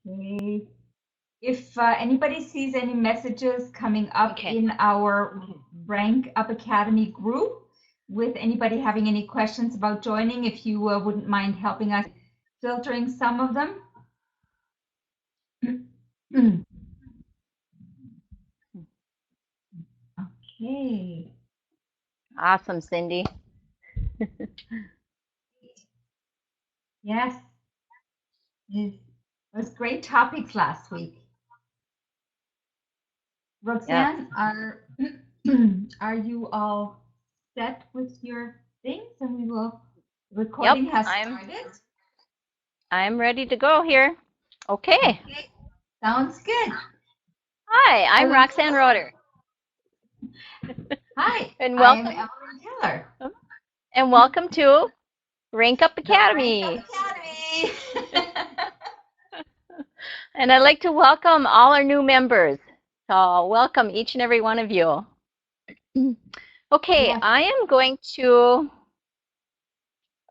Okay. If anybody sees any messages coming up in our Rank Up Academy group, with anybody having any questions about joining, if you wouldn't mind helping us filtering some of them. Okay. Awesome, Cindy. Yes. It was great topics last week. Roxanne, are you all set with your things? And we will, recording has started. I'm ready to go here. Okay. Sounds good. Hi, I'm Roxanne Roeder. Hi, and I'm welcome. Evelyn Keller. And welcome to Rank Up Academy. And I'd like to welcome all our new members. So welcome each and every one of you. Okay, yes. I am going to,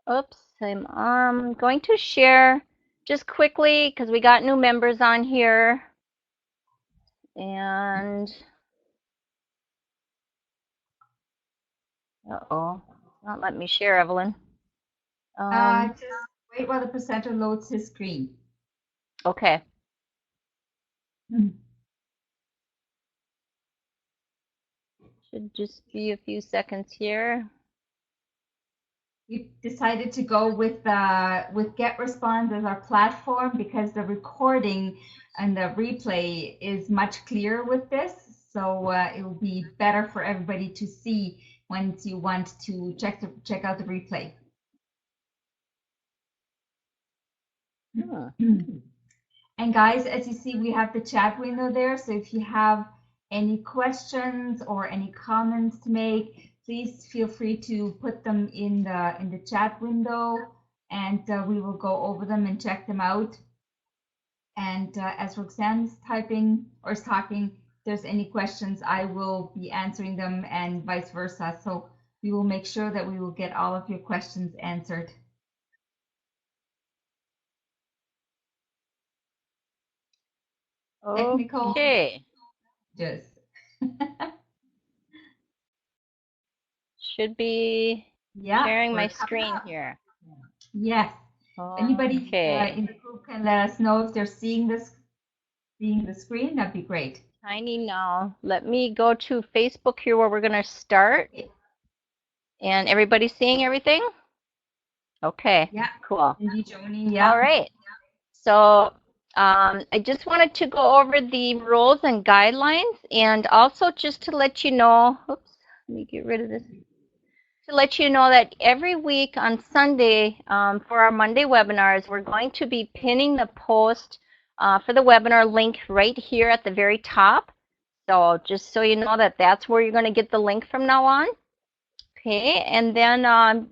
I'm going to share just quickly because we got new members on here. And, uh-oh, it's not letting me share, Evelyn. Just wait while the presenter loads his screen. Okay. Should just be a few seconds here. We decided to go with GetResponse as our platform because the recording and the replay is much clearer with this. So it will be better for everybody to see once you want to check out the replay. And guys, as you see, we have the chat window there. So if you have any questions or any comments to make, please feel free to put them in the chat window, and we will go over them and check them out. And as Roxanne is typing or is talking, if there's any questions, I will be answering them, and vice versa. So we will make sure that we will get all of your questions answered. Technical. Okay. Yes. Should be sharing my screen here. Yes. Anybody in the group can let us know if they're seeing the screen. That'd be great. Tiny now. Let me go to Facebook here where we're going to start. And everybody's seeing everything? Okay. Yeah. Cool. Yeah. All right. So I just wanted to go over the rules and guidelines, and also just to let you know, oops, let me get rid of this. To let you know that every week on Sunday for our Monday webinars, we're going to be pinning the post for the webinar link right here at the very top. So just so you know that that's where you're going to get the link from now on. Okay, and then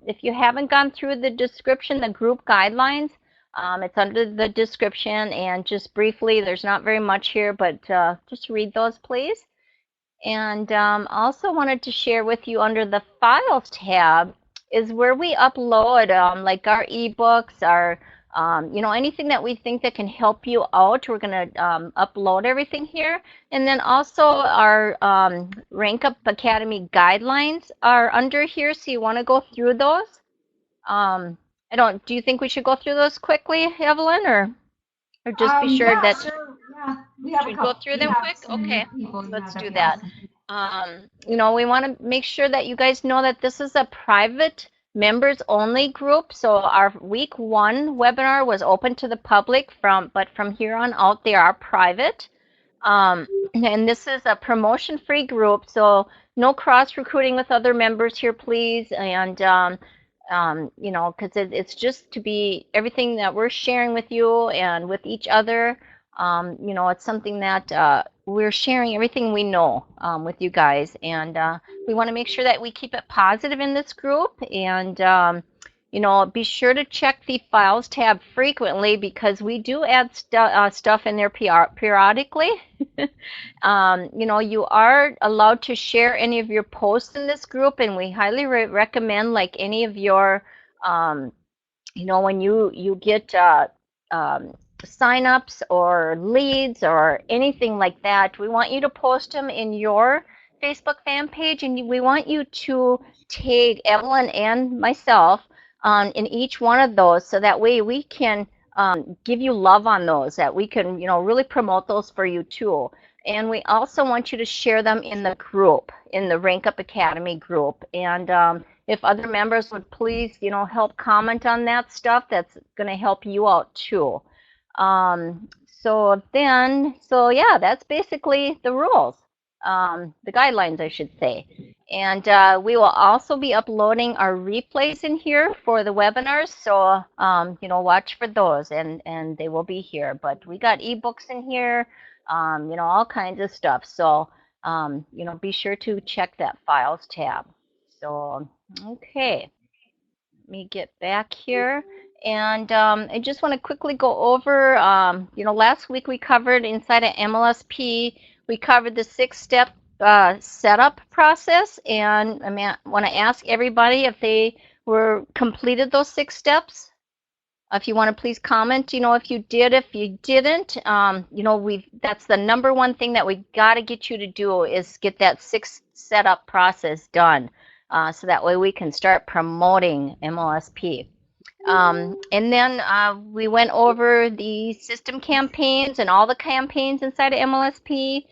if you haven't gone through the description, the group guidelines, it's under the description, and just briefly, there's not very much here, but just read those, please. And also wanted to share with you under the Files tab is where we upload like our ebooks, our you know, anything that we think that can help you out. We're going to upload everything here. And then also our Rank Up Academy guidelines are under here, so you want to go through those. Do you think we should go through those quickly, Evelyn, or just be sure that we have should go through them quick? Okay, let's do that. You know, we want to make sure that you guys know that this is a private members only group. So our week 1 webinar was open to the public, but from here on out they are private. And this is a promotion free group, so no cross recruiting with other members here, please. And you know, because it's just to be everything that we're sharing with you and with each other. You know, it's something that we're sharing everything we know with you guys, and we want to make sure that we keep it positive in this group. And you know, be sure to check the Files tab frequently, because we do add stuff in there periodically. You know, you are allowed to share any of your posts in this group, and we highly recommend, like, any of your you know, when you get signups or leads or anything like that, we want you to post them in your Facebook fan page, and we want you to tag Evelyn and myself in each one of those, so that way we can give you love on those, that we can, really promote those for you too. And we also want you to share them in the group, in the Rank Up Academy group. And if other members would please, help comment on that stuff, that's going to help you out too. So yeah, that's basically the rules, the guidelines, I should say. And we will also be uploading our replays in here for the webinars. So, watch for those, and they will be here. But we got ebooks in here, all kinds of stuff. So, be sure to check that files tab. So, okay, let me get back here. And I just want to quickly go over, last week we covered inside of MLSP, we covered the 6-step setup process, and I want to ask everybody if they were completed those 6 steps. If you want to please comment, if you did. If you didn't, that's the number one thing that we got to get you to do, is get that 6 setup process done, so that way we can start promoting MLSP. And then we went over the system campaigns and all the campaigns inside of MLSP,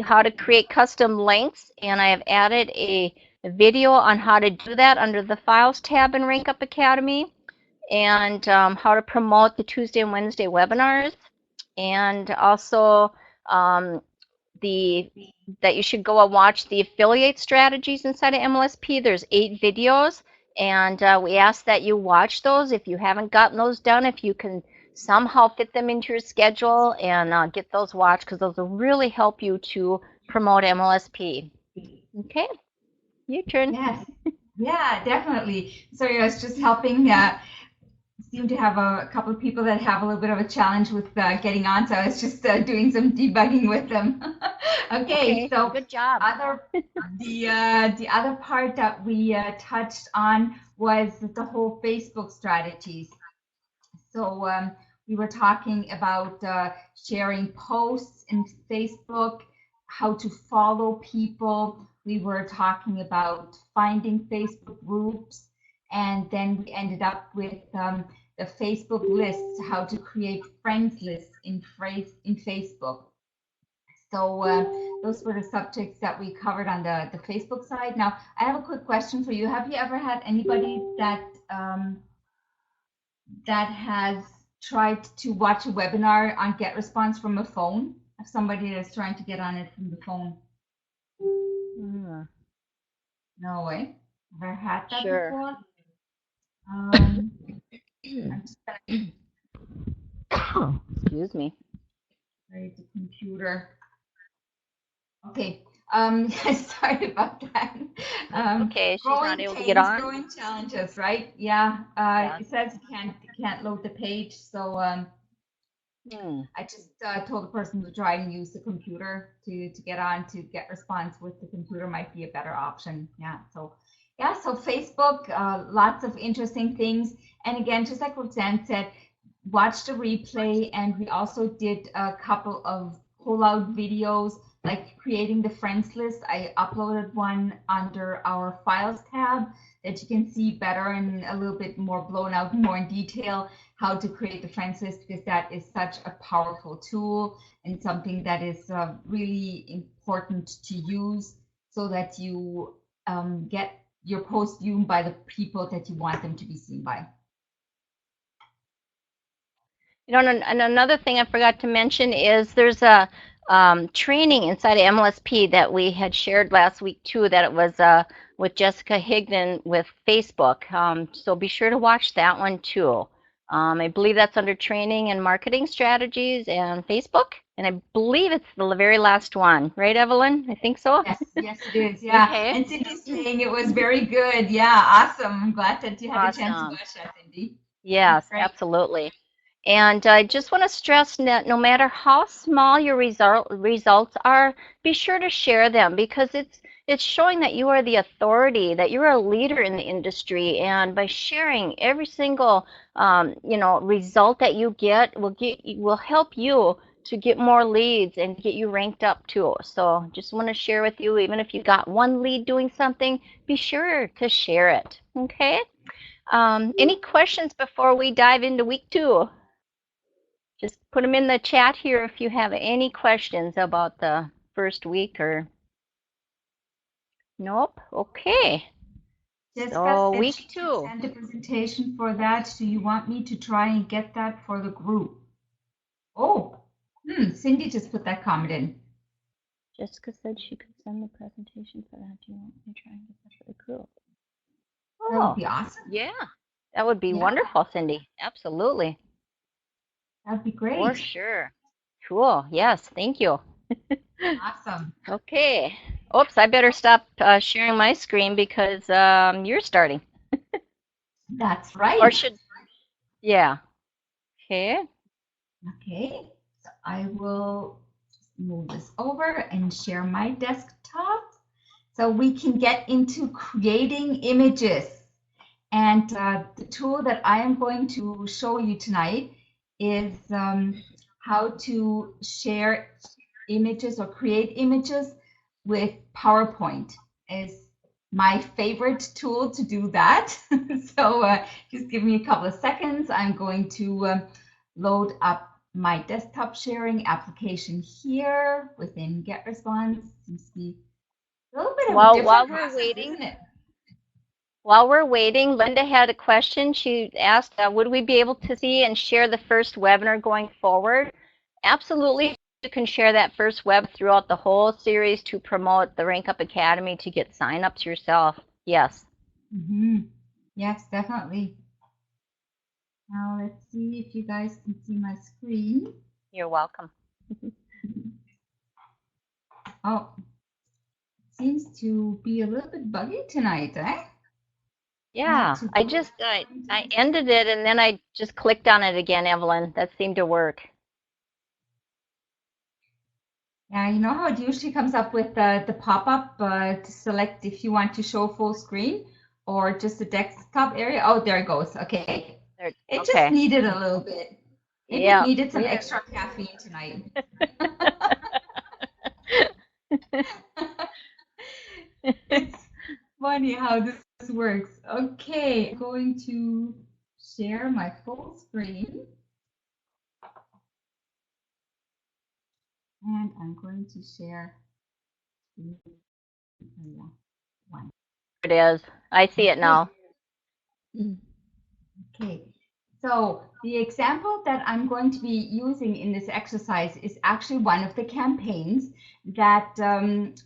how to create custom links, and I have added a video on how to do that under the Files tab in Rank Up Academy, and how to promote the Tuesday and Wednesday webinars, and also that you should go and watch the affiliate strategies inside of MLSP. There's 8 videos, and we ask that you watch those. If you haven't gotten those done, if you can somehow fit them into your schedule, and get those watched, because those will really help you to promote MLSP. Okay, your turn. Yes. Yeah, definitely. Sorry, I was just helping. Seem to have a couple of people that have a little bit of a challenge with getting on, so I was just doing some debugging with them. Okay, so good job. The other part that we touched on was the whole Facebook strategies. So we were talking about sharing posts in Facebook, how to follow people. We were talking about finding Facebook groups, and then we ended up with the Facebook lists, how to create friends lists in Facebook. So those were the subjects that we covered on the Facebook side. Now, I have a quick question for you. Have you ever had anybody that that has tried to watch a webinar on GetResponse from a phone? Of somebody that's trying to get on it from the phone? No way. Ever had that before? I'm just gonna excuse me. Ready the computer. Okay. Sorry about that. Okay, she's not able to get on. Growing challenges, right? Yeah. Yeah. It says you can't load the page, so I just told the person to try and use the computer to get on to GetResponse with the computer might be a better option. Yeah. So Facebook, lots of interesting things. And again, just like Roxanne said, watch the replay, and we also did a couple of pull-out videos, like creating the friends list. I uploaded one under our files tab that you can see better and a little bit more blown out, more in detail, how to create the friends list, because that is such a powerful tool and something that is really important to use, so that you get your post viewed by the people that you want them to be seen by. And another thing I forgot to mention is there's a training inside of MLSP that we had shared last week too, that it was with Jessica Higdon with Facebook. So be sure to watch that one too. I believe that's under training and marketing strategies and Facebook. And I believe it's the very last one, right, Evelyn? I think so. Yes, it is. Yeah. Okay. And Cindy's saying it was very good. Yeah, awesome. I'm glad that you had a chance to watch that, Cindy. Yes, absolutely. And I just want to stress that no matter how small your results are, be sure to share them, because it's showing that you are the authority, that you're a leader in the industry, and by sharing every single result that you get will help you to get more leads and get you ranked up too. So just want to share with you, even if you got one lead doing something, be sure to share it. Okay. Any questions before we dive into week 2? Just put them in the chat here if you have any questions about the first week or nope. Okay. Jessica So said week she can 2. send a presentation for that. Do you want me to try and get that for the group? Oh, Cindy just put that comment in. Jessica said she could send the presentation for that. Do you want me to try and get that for the group? That would Oh, be awesome. yeah. That would be Yeah, wonderful, Cindy. Absolutely. that'd be For great. sure. Cool. Yes. Thank you. Awesome. Okay. Oops, I better stop sharing my screen because you're starting. That's Or right. yeah. Okay. Okay, so I will move this over and share my desktop so we can get into creating images. And the tool that I am going to show you tonight is how to share images or create images with PowerPoint. Is my favorite tool to do that. So just give me a couple of seconds. I'm going to load up my desktop sharing application here within GetResponse. Seems to be a little bit of a While different we're process, waiting, isn't it? Linda had a question. She asked, would we be able to see and share the first webinar going forward? Absolutely. You can share that first web throughout the whole series to promote the Rank Up Academy to get sign-ups yourself. Yes. Yes, definitely. Now let's see if you guys can see my screen. You're welcome. Oh, seems to be a little bit buggy tonight, eh? Yeah, I ended it and then I just clicked on it again, Evelyn. That seemed to work. Yeah, you know how it usually comes up with the pop-up to select if you want to show full screen or just the desktop area? Oh, there it goes. Okay. It just Okay. needed a little bit. Maybe it Yeah. needed some extra caffeine tonight. It's funny how this works. Okay, I'm going to share my full screen. And I'm going to share one. It is. I see it now. Okay, so the example that I'm going to be using in this exercise is actually one of the campaigns that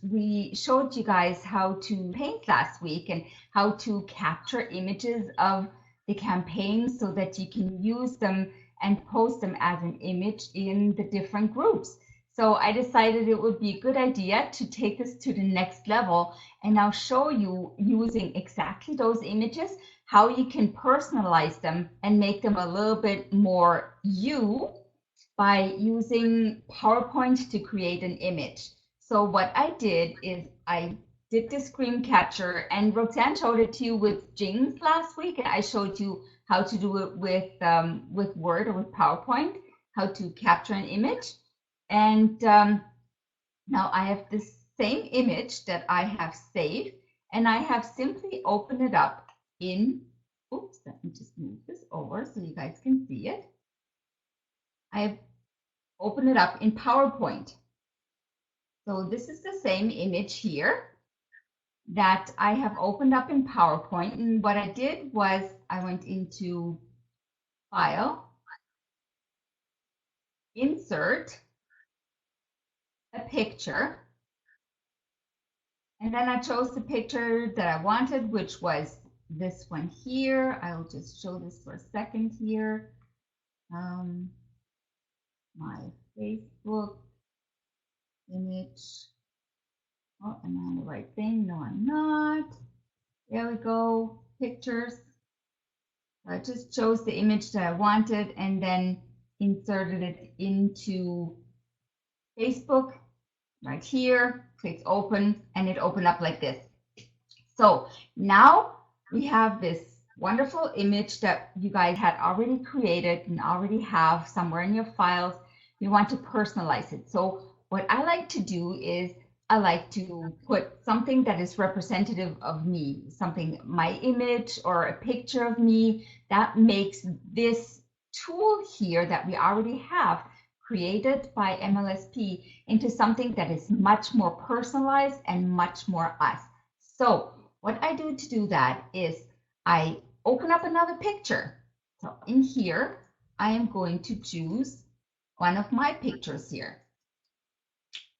we showed you guys how to paint last week and how to capture images of the campaign so that you can use them and post them as an image in the different groups. So I decided it would be a good idea to take this to the next level and now show you using exactly those images how you can personalize them and make them a little bit more you by using PowerPoint to create an image. So what I did is I did the screen capture, and Roxanne showed it to you with Jings last week, and I showed you how to do it with Word or with PowerPoint, how to capture an image. And now I have this same image that I have saved, and I have simply opened it up in, oops, let me just move this over so you guys can see it. I have opened it up in PowerPoint. So this is the same image here that I have opened up in PowerPoint. And what I did was I went into File, Insert, a picture, and then I chose the picture that I wanted, which was this one here. I'll just show this for a second here. My Facebook image. Oh, am I on the right thing? No, I'm not. There we go. Pictures. I just chose the image that I wanted and then inserted it into Facebook right here. Click open, and it opened up like this. So now we have this wonderful image that you guys had already created and already have somewhere in your files. We want to personalize it. So what I like to do is I like to put something that is representative of me, something, my image or a picture of me that makes this tool here that we already have created by MLSP into something that is much more personalized and much more us. So what I do to do that is I open up another picture. So in here, I am going to choose one of my pictures here.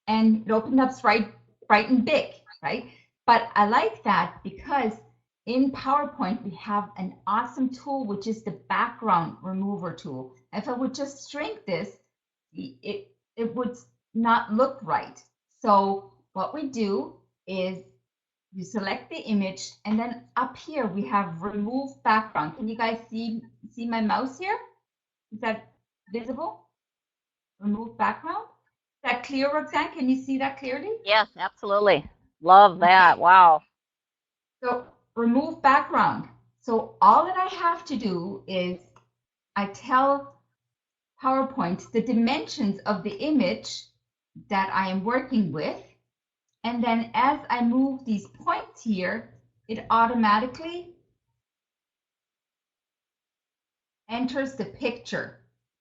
And it opened up bright and big, right? But I like that because in PowerPoint, we have an awesome tool, which is the background remover tool. If I would just shrink this, it would not look right. So what we do is you select the image, and then up here we have remove background. Can you guys see my mouse here? Is that visible? Remove background. Is that clear, Roxanne? Can you see that clearly? Yes, absolutely. Love that. Okay. Wow. So remove background. So all that I have to do is I tell PowerPoint the dimensions of the image that I am working with. And then as I move these points here, it automatically enters the picture.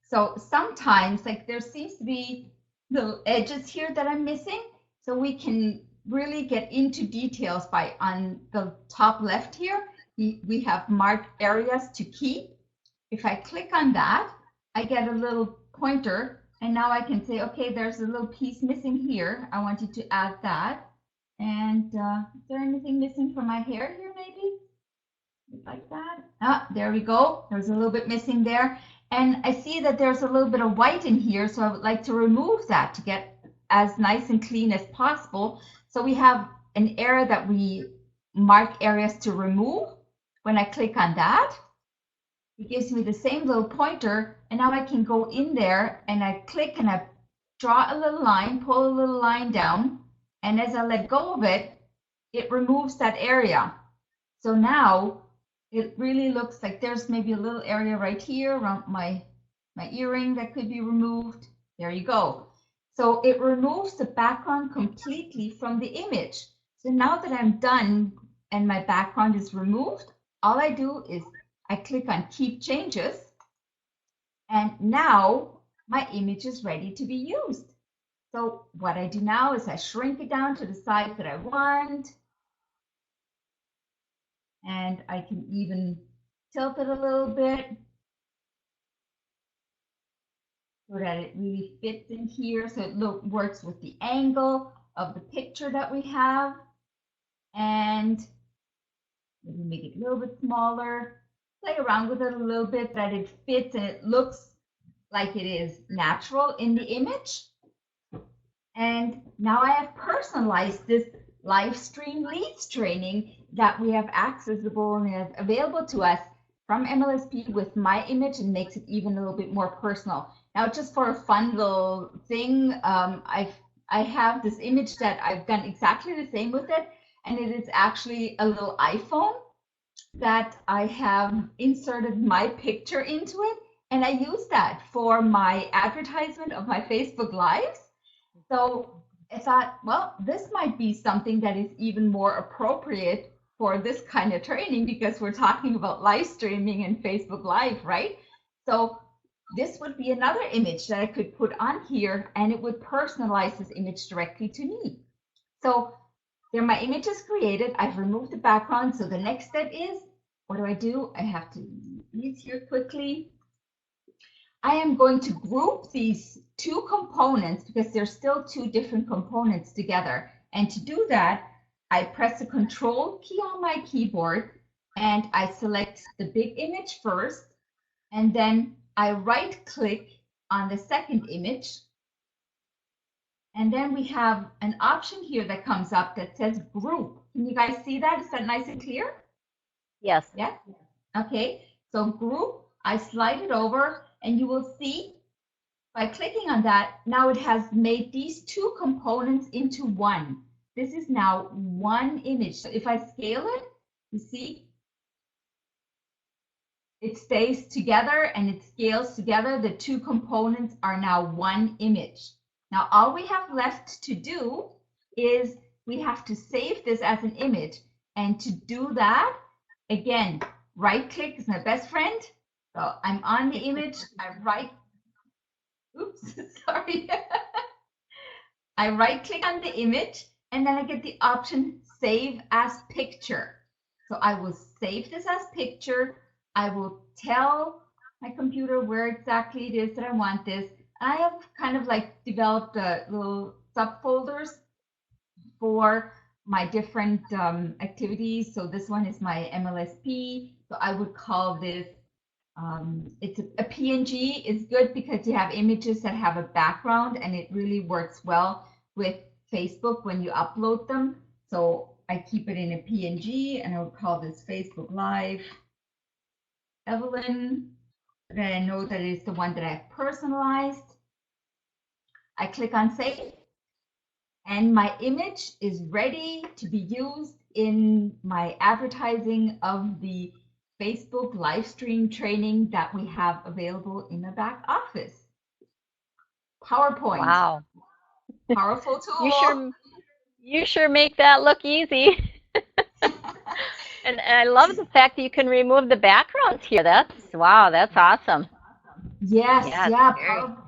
So sometimes, like, there seems to be little edges here that I'm missing. So we can really get into details by, on the top left here, we have marked areas to keep. If I click on that, I get a little pointer, and now I can say, okay, there's a little piece missing here. I want you to add that. And is there anything missing from my hair here, maybe? Like that. Ah, there we go. There's a little bit missing there. And I see that there's a little bit of white in here, so I would like to remove that to get as nice and clean as possible. So we have an area that we mark areas to remove. When I click on that, it gives me the same little pointer, and now I can go in there and I click and I draw a little line, pull a little line down, and as I let go of it, it removes that area. So now it really looks like there's maybe a little area right here around my earring that could be removed. There you go. So it removes the background completely from the image. So now that I'm done and my background is removed, all I do is I click on Keep Changes, and now my image is ready to be used. So what I do now is I shrink it down to the size that I want, and I can even tilt it a little bit so that it really fits in here, so it works with the angle of the picture that we have. And maybe make it a little bit smaller, play around with it a little bit, that it fits and it looks like it is natural in the image. And now I have personalized this live stream leads training that we have accessible and available to us from MLSP with my image, and makes it even a little bit more personal. Now, just for a fun little thing, I have this image that I've done exactly the same with it, and it is actually a little iPhone that I have inserted my picture into it, and I use that for my advertisement of my Facebook Lives. So I thought, well, this might be something that is even more appropriate for this kind of training, because we're talking about live streaming and Facebook Live, right? So this would be another image that I could put on here, and it would personalize this image directly to me. So there, my image is created. I've removed the background. So the next step is, what do? I have to use here quickly. I am going to group these two components because they're still two different components together. And to do that, I press the Control key on my keyboard and I select the big image first, and then I right click on the second image. And then we have an option here that comes up that says group. Can you guys see that? Is that nice and clear? Yes. Yeah. Okay. So group, I slide it over, and you will see by clicking on that, now it has made these two components into one. this is now one image. So if I scale it, you see, it stays together and it scales together. The two components are now one image. Now, all we have left to do is we have to save this as an image. And to do that, again, right click is my best friend. So I'm on the image, oops, sorry. I right click on the image and then I get the option save as picture. So I will save this as picture. I will tell my computer where exactly it is that I want this. I have kind of like developed little subfolders for my different activities. So this one is my MLSP. So I would call this, it's a PNG is good because you have images that have a background and it really works well with Facebook when you upload them. So I keep it in a PNG and I would call this Facebook Live Evelyn. Then I know that it's the one that I've personalized. I click on save and my image is ready to be used in my advertising of the Facebook live stream training that we have available in the back office. PowerPoint. Wow. Powerful tool. You sure make that look easy. And I love the fact that you can remove the backgrounds here. Wow, that's awesome. Yes, yeah.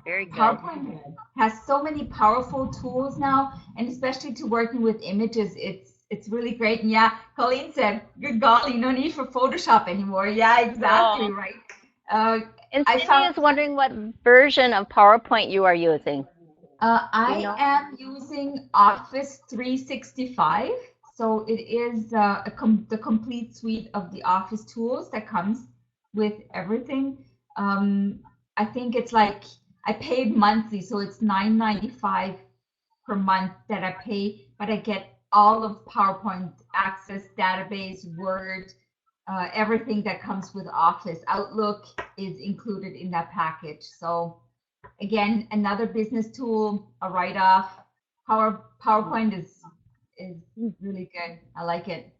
Very good. PowerPoint has so many powerful tools now, and especially to working with images, it's really great. And yeah, Colleen said, "Good golly, no need for Photoshop anymore." Yeah, exactly No. right. And Cindy is wondering what version of PowerPoint you are using. I am using Office 365. So it is the complete suite of the Office tools that comes with everything. I think it's like I paid monthly, so it's $9.95 per month that I pay, but I get all of PowerPoint Access, database, Word, everything that comes with Office. Outlook is included in that package. So again, another business tool, a write-off. PowerPoint is really good. I like it.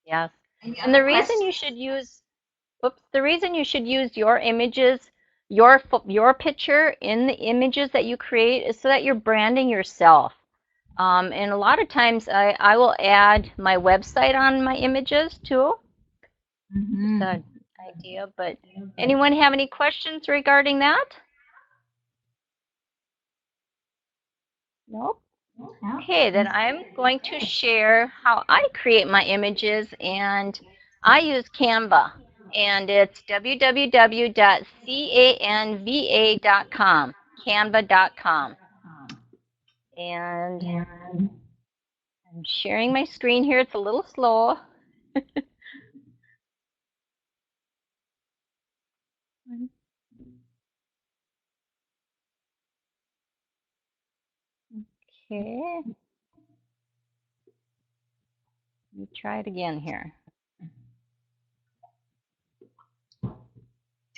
Yes. Any And other questions? the reason you should use your images, your picture in the images that you create is so that you're branding yourself. And a lot of times I will add my website on my images too. Mm-hmm. Just an idea, but anyone have any questions regarding that? Nope. Okay, then I'm going to share how I create my images, and I use Canva, and it's www.canva.com, canva.com. And I'm sharing my screen here. It's a little slow. Okay. Let me try it again here.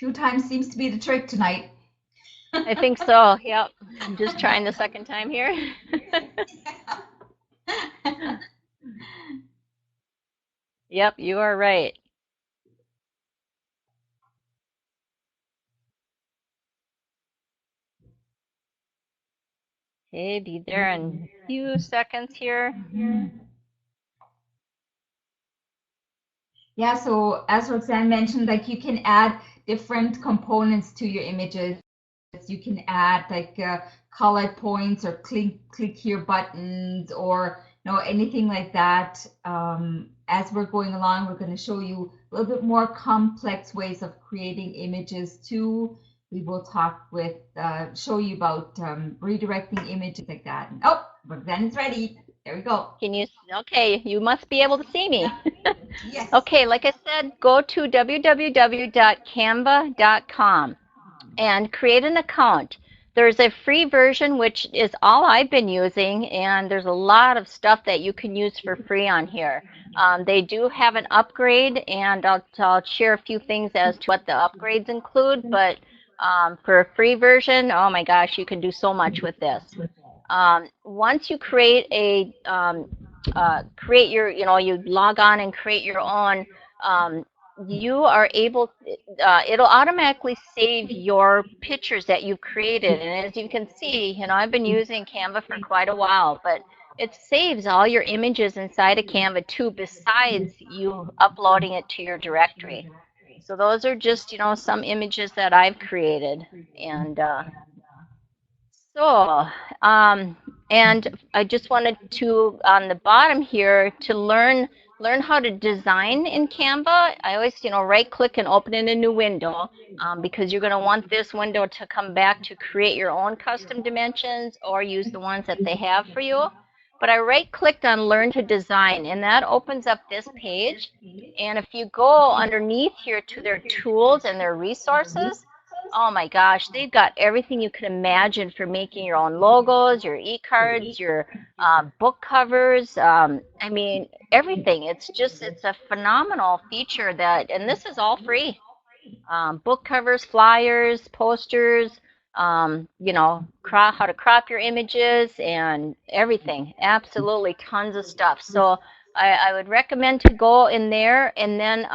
2 times seems to be the trick tonight. I think so. Yep. I'm just trying the second time here. Yep, you are right. Okay, be there in a few seconds here. Yeah, so as Roxanne mentioned, like you can add different components to your images. You can add like color points or click here buttons or anything like that. As we're going along, we're going to show you a little bit more complex ways of creating images too. We will talk with show you about redirecting images like that. And, oh, Roxanne is ready. There we go. Okay, you must be able to see me. Yes. Okay, like I said, go to www.canva.com and create an account. There's a free version, which is all I've been using, and there's a lot of stuff that you can use for free on here. They do have an upgrade, and I'll share a few things as to what the upgrades include, but for a free version, oh my gosh, you can do so much with this. once you create you log on and create your own, um, you are able, it'll automatically save your pictures that you've created. And as you can see, I've been using Canva for quite a while, but it saves all your images inside of Canva too, besides you uploading it to your directory. So those are just, some images that I've created. And so, um, and I just wanted to, on the bottom here, to learn how to design in Canva. I always, right click and open in a new window, because you're going to want this window to come back to create your own custom dimensions or use the ones that they have for you. But I right clicked on learn to design, and that opens up this page. And if you go underneath here to their tools and their resources, oh my gosh, they've got everything you can imagine for making your own logos, your e-cards, your book covers. I mean, everything. It's a phenomenal feature that, and this is all free. Book covers, flyers, posters, how to crop your images and everything. Absolutely tons of stuff. So I would recommend to go in there, and then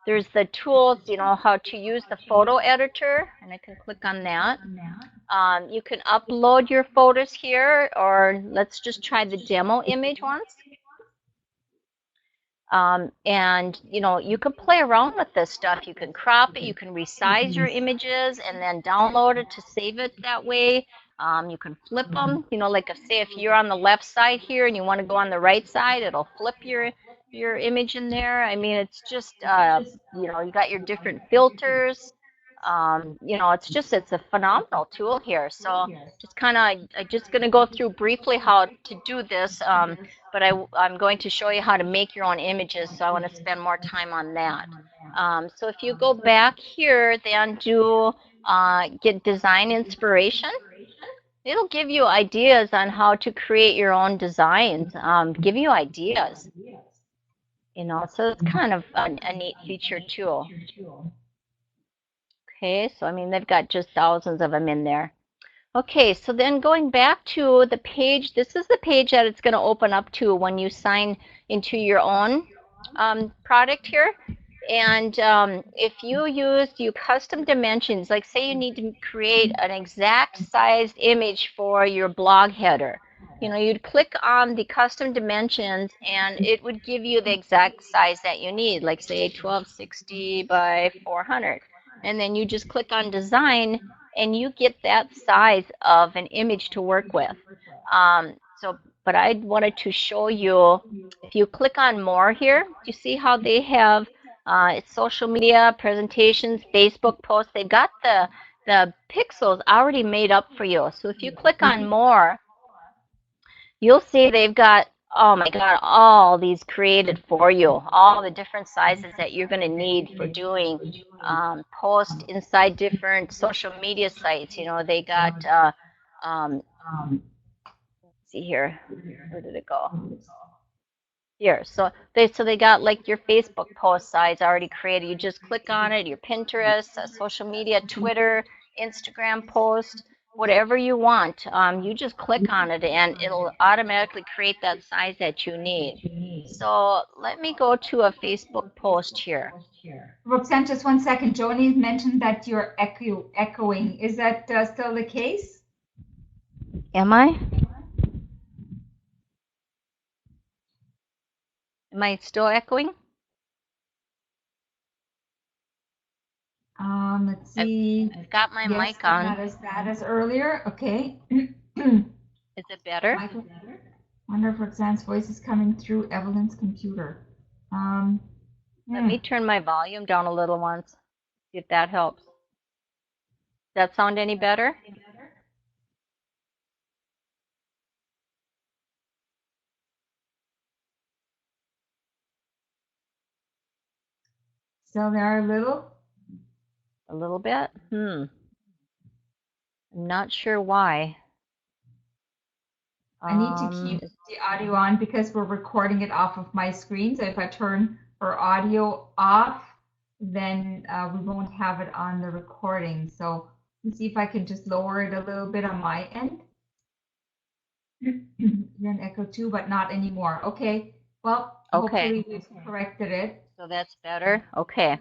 there's the tools, how to use the photo editor, and I can click on that. You can upload your photos here, or let's just try the demo image once. And you can play around with this stuff. You can crop it, you can resize your images, and then download it to save it that way. You can flip them, like say if you're on the left side here and you want to go on the right side, it'll flip your image in there. I mean, it's just you got your different filters. It's a phenomenal tool here. So I'm just going to go through briefly how to do this, but I'm going to show you how to make your own images, so I want to spend more time on that. So if you go back here, then do get design inspiration. It'll give you ideas on how to create your own designs, give you ideas. So it's kind of a neat feature too. Okay, so I mean, they've got just thousands of them in there. Okay, so then going back to the page, this is the page that it's going to open up to when you sign into your own product here. And if you use your custom dimensions, like say you need to create an exact sized image for your blog header, you'd click on the custom dimensions and it would give you the exact size that you need, like say 1260 by 400. And then you just click on design and you get that size of an image to work with. But I wanted to show you, if you click on more here, you see how they have it's social media, presentations, Facebook posts. They've got the pixels already made up for you. So if you click on more, you'll see they've got, oh my God, all these created for you, all the different sizes that you're going to need for doing posts inside different social media sites. They got, let's see here, where did it go? Here, so they got like your Facebook post size already created. You just click on it, your Pinterest, social media, Twitter, Instagram post, whatever you want. You just click on it and it'll automatically create that size that you need. So let me go to a Facebook post here. Roxanne, just 1 second. Joni mentioned that you're echoing. Is that still the case? Am I? Am I still echoing? Let's see. I've got my yes, mic on. Not as bad as earlier. Okay. Is it better? Michael, wonder if Roxanne's voice is coming through Evelyn's computer. Let me turn my volume down a little once, see if that helps. Does that sound any better? Still there a little? A little bit? I'm not sure why. I need to keep the audio on because we're recording it off of my screen. So if I turn her audio off, then we won't have it on the recording. So let's see if I can just lower it a little bit on my end. You're in echo too, but not anymore. Okay. Well, Okay, hopefully we've corrected it. so that's better. Okay.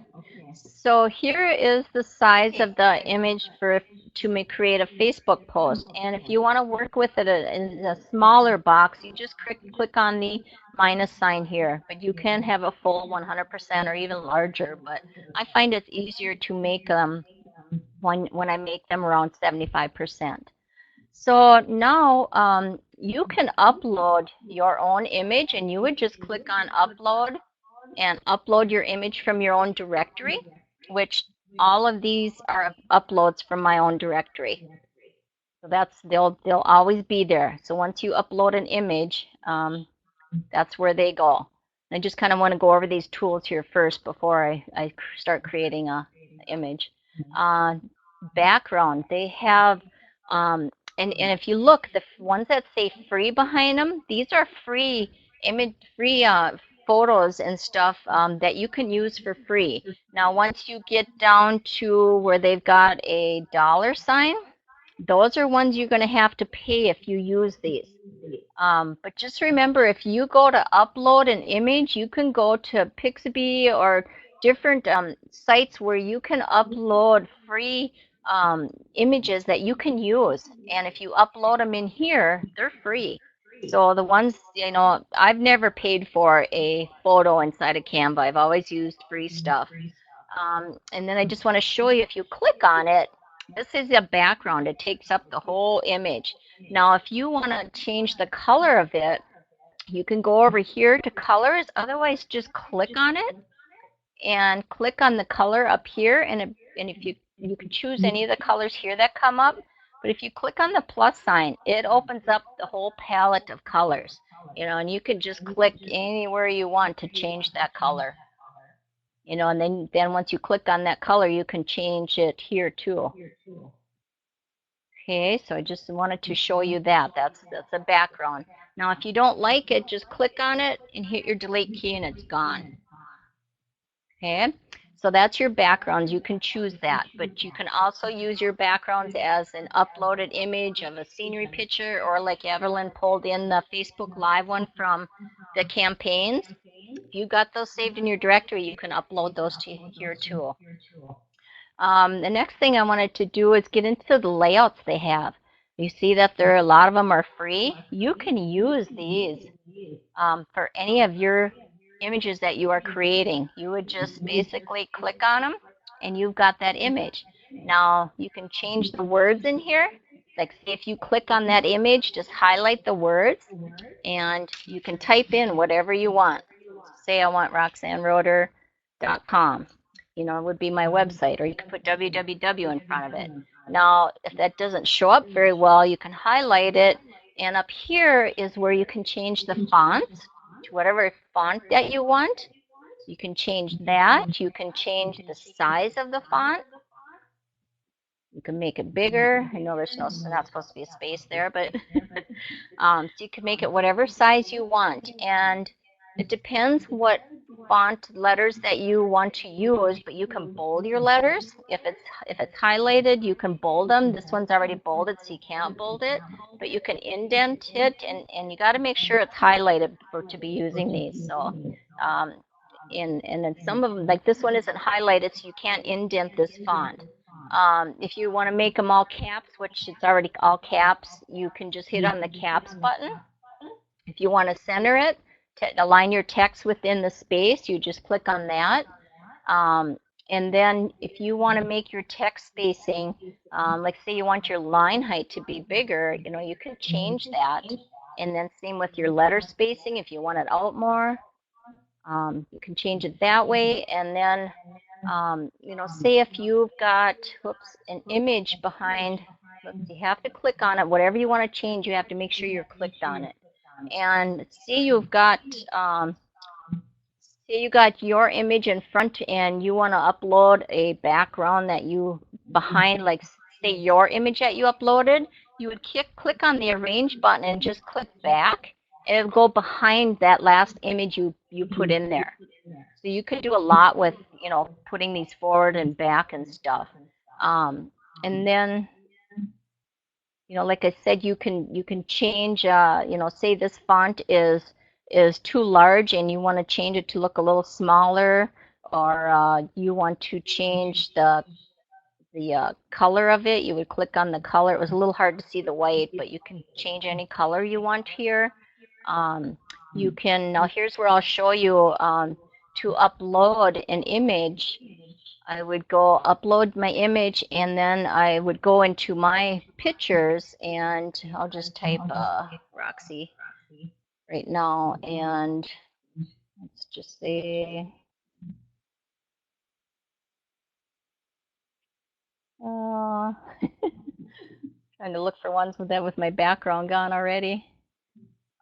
So here is the size of the image for to make create a Facebook post. And if you want to work with it in a smaller box, you just click on the minus sign here. But you can have a full 100% or even larger. But I find it's easier to make them when I make them around 75%. So now you can upload your own image, and you would just click on upload and upload your image from your own directory, which all of these are uploads from my own directory. So they'll always be there. So once you upload an image, that's where they go. I just kind of want to go over these tools here first before I start creating a image. Uh, Background, they have, and if you look, the ones that say free behind them, these are free free photos and stuff that you can use for free. Now, once you get down to where they've got a dollar sign, those are ones you're going to have to pay if you use these. But just remember, if you go to upload an image, you can go to Pixabay or different sites where you can upload free images that you can use. And if you upload them in here, they're free. So the ones, I've never paid for a photo inside of Canva. I've always used free stuff. And then I just want to show you, if you click on it, this is a background. It takes up the whole image. Now, if you want to change the color of it, you can go over here to colors. Otherwise, just click on it and click on the color up here. And if you can choose any of the colors here that come up. But if you click on the plus sign, it opens up the whole palette of colors. And you can just click anywhere you want to change that color. And then once you click on that color, you can change it here too. Okay, so I just wanted to show you that. That's a background. Now, if you don't like it, just click on it and hit your delete key and it's gone. Okay, so that's your backgrounds. You can choose that, but you can also use your backgrounds as an uploaded image of a scenery picture, or like Evelyn pulled in the Facebook Live one from the campaigns. If you got those saved in your directory, you can upload those to here too. The next thing I wanted to do is get into the layouts they have. You see that a lot of them are free. You can use these for any of your images that you are creating. You would just basically click on them and you've got that image. Now you can change the words in here. Like if you click on that image, just highlight the words and you can type in whatever you want. Say I want RoxanneRoeder.com. It would be my website, or you can put www in front of it. Now, if that doesn't show up very well, you can highlight it, and up here is where you can change the font to whatever font that you want. You can change that. You can change the size of the font. You can make it bigger. I know there's not supposed to be a space there, but so you can make it whatever size you want. And it depends what font letters that you want to use, but you can bold your letters. If it's highlighted, you can bold them. This one's already bolded, so you can't bold it, but you can indent it, and you got to make sure it's highlighted to be using these. So and then some of them, like this one isn't highlighted, so you can't indent this font. If you want to make them all caps, which it's already all caps, you can just hit on the caps button. If you want to center it, to align your text within the space, you just click on that. And then if you want to make your text spacing, like say you want your line height to be bigger, you can change that. And then same with your letter spacing, if you want it out more, you can change it that way. And then say if you've got, an image behind, you have to click on it. Whatever you want to change, you have to make sure you're clicked on it. And say you got your image in front and you want to upload a background that you behind, like say your image that you uploaded, you would click on the arrange button and just click back, and it'll go behind that last image you put in there. So you can do a lot with, putting these forward and back and stuff. And then You know, like I said, you can change. You know, say this font is too large and you want to change it to look a little smaller, or you want to change the color of it. You would click on the color. It was a little hard to see the white, but you can change any color you want here. Um, you can, now here's where I'll show you to upload an image. I would go upload my image and then I would go into my pictures and I'll just type Roxy right now, and let's just say uh, trying to look for ones with my background gone already.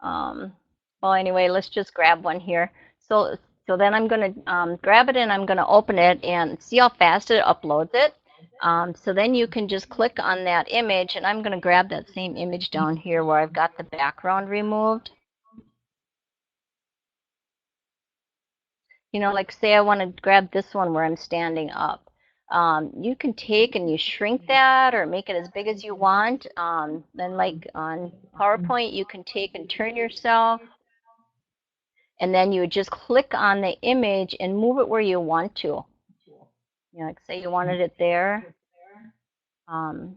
Um, well, anyway, let's just grab one here. So then I'm going to grab it and I'm going to open it and see how fast it uploads it. So then you can just click on that image, and I'm going to grab that same image down here where I've got the background removed. You know, like say I want to grab this one where I'm standing up. You can take and you shrink that or make it as big as you want. Then like on PowerPoint, you can take and turn yourself, and then you would just click on the image and move it where you want to. You know, like say you wanted it there. Um,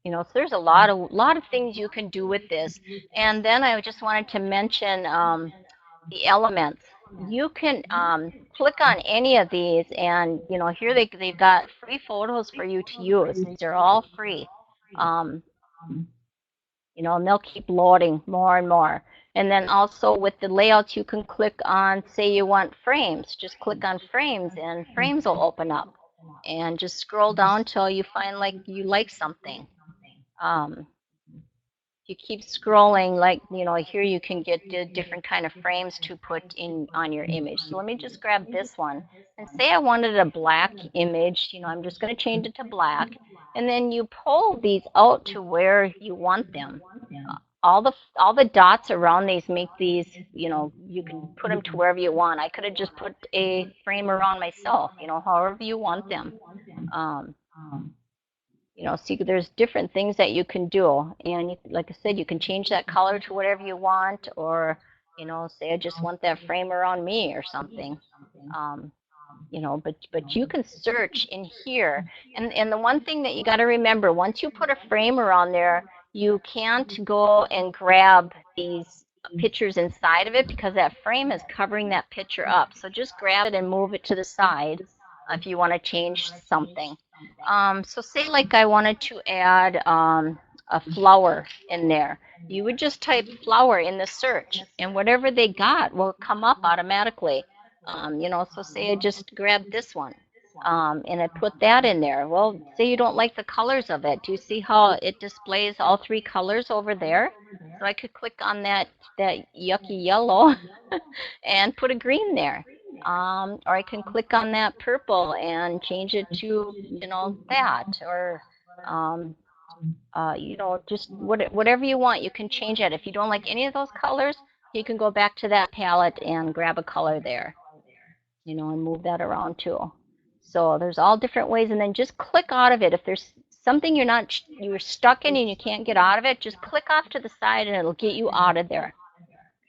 you know, so there's a lot of things you can do with this. And then I just wanted to mention the elements. You can click on any of these, and you know, here they've got free photos for you to use. These are all free. Um, you know, and they'll keep loading more and more. And then also with the layouts, you can click on, say you want frames, just click on frames and frames will open up. And just scroll down till you find like you like something. You keep scrolling, like, you know, here you can get different kind of frames to put in on your image. So let me just grab this one and say I wanted a black image. You know, I'm just going to change it to black, and then you pull these out to where you want them. All the dots around these make these, you know, you can put them to wherever you want. I could have just put a frame around myself, you know, however you want them. Um, you know, see, there's different things that you can do. And you, like I said, you can change that color to whatever you want, or, you know, say I just want that frame around me or something. Um, you know, but you can search in here. And the one thing that you got to remember, once you put a frame around there, you can't go and grab these pictures inside of it because that frame is covering that picture up. So just grab it and move it to the side if you want to change something. So say like I wanted to add a flower in there. You would just type flower in the search, and whatever they got will come up automatically. You know, so say I just grabbed this one, and I put that in there. Well, say you don't like the colors of it. Do you see how it displays all three colors over there? So I could click on that yucky yellow and put a green there. Or I can click on that purple and change it to, you know, that, or, you know, just whatever you want, you can change it. If you don't like any of those colors, you can go back to that palette and grab a color there, you know, and move that around too. So there's all different ways, and then just click out of it. If there's something you're stuck in and you can't get out of it, just click off to the side and it'll get you out of there.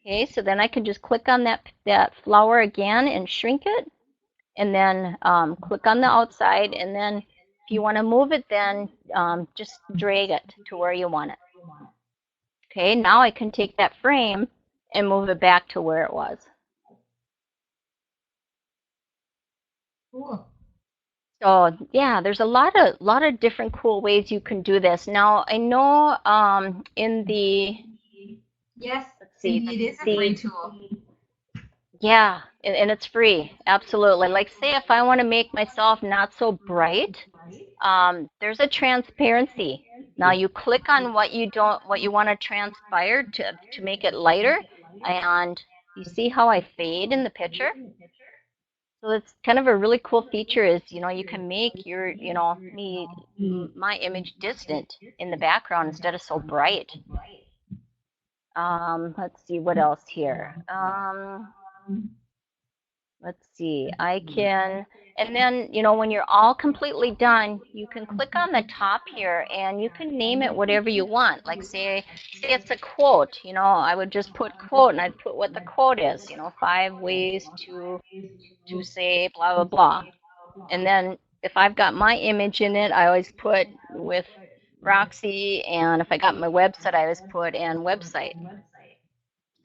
Okay, so then I can just click on that flower again and shrink it, and then click on the outside, and then if you want to move it, then just drag it to where you want it. Okay, now I can take that frame and move it back to where it was. Cool. So yeah, there's a lot of different cool ways you can do this. Now I know in the, Yes, let's see, Cindy, it is a free tool. yeah, and it's free, absolutely. Like say if I want to make myself not so bright, there's a transparency. Now you click on what you want to transpire to make it lighter, and you see how I fade in the picture. So it's kind of a really cool feature is, you know, you can make your, you know, my image distant in the background instead of so bright. Let's see what else here. Let's see, I can And then, you know, when you're all completely done, you can click on the top here and you can name it whatever you want. Like say it's a quote, you know, I would just put quote and I'd put what the quote is, you know, 5 ways to say blah, blah, blah. And then if I've got my image in it, I always put with Roxy, and if I got my website, I always put and website.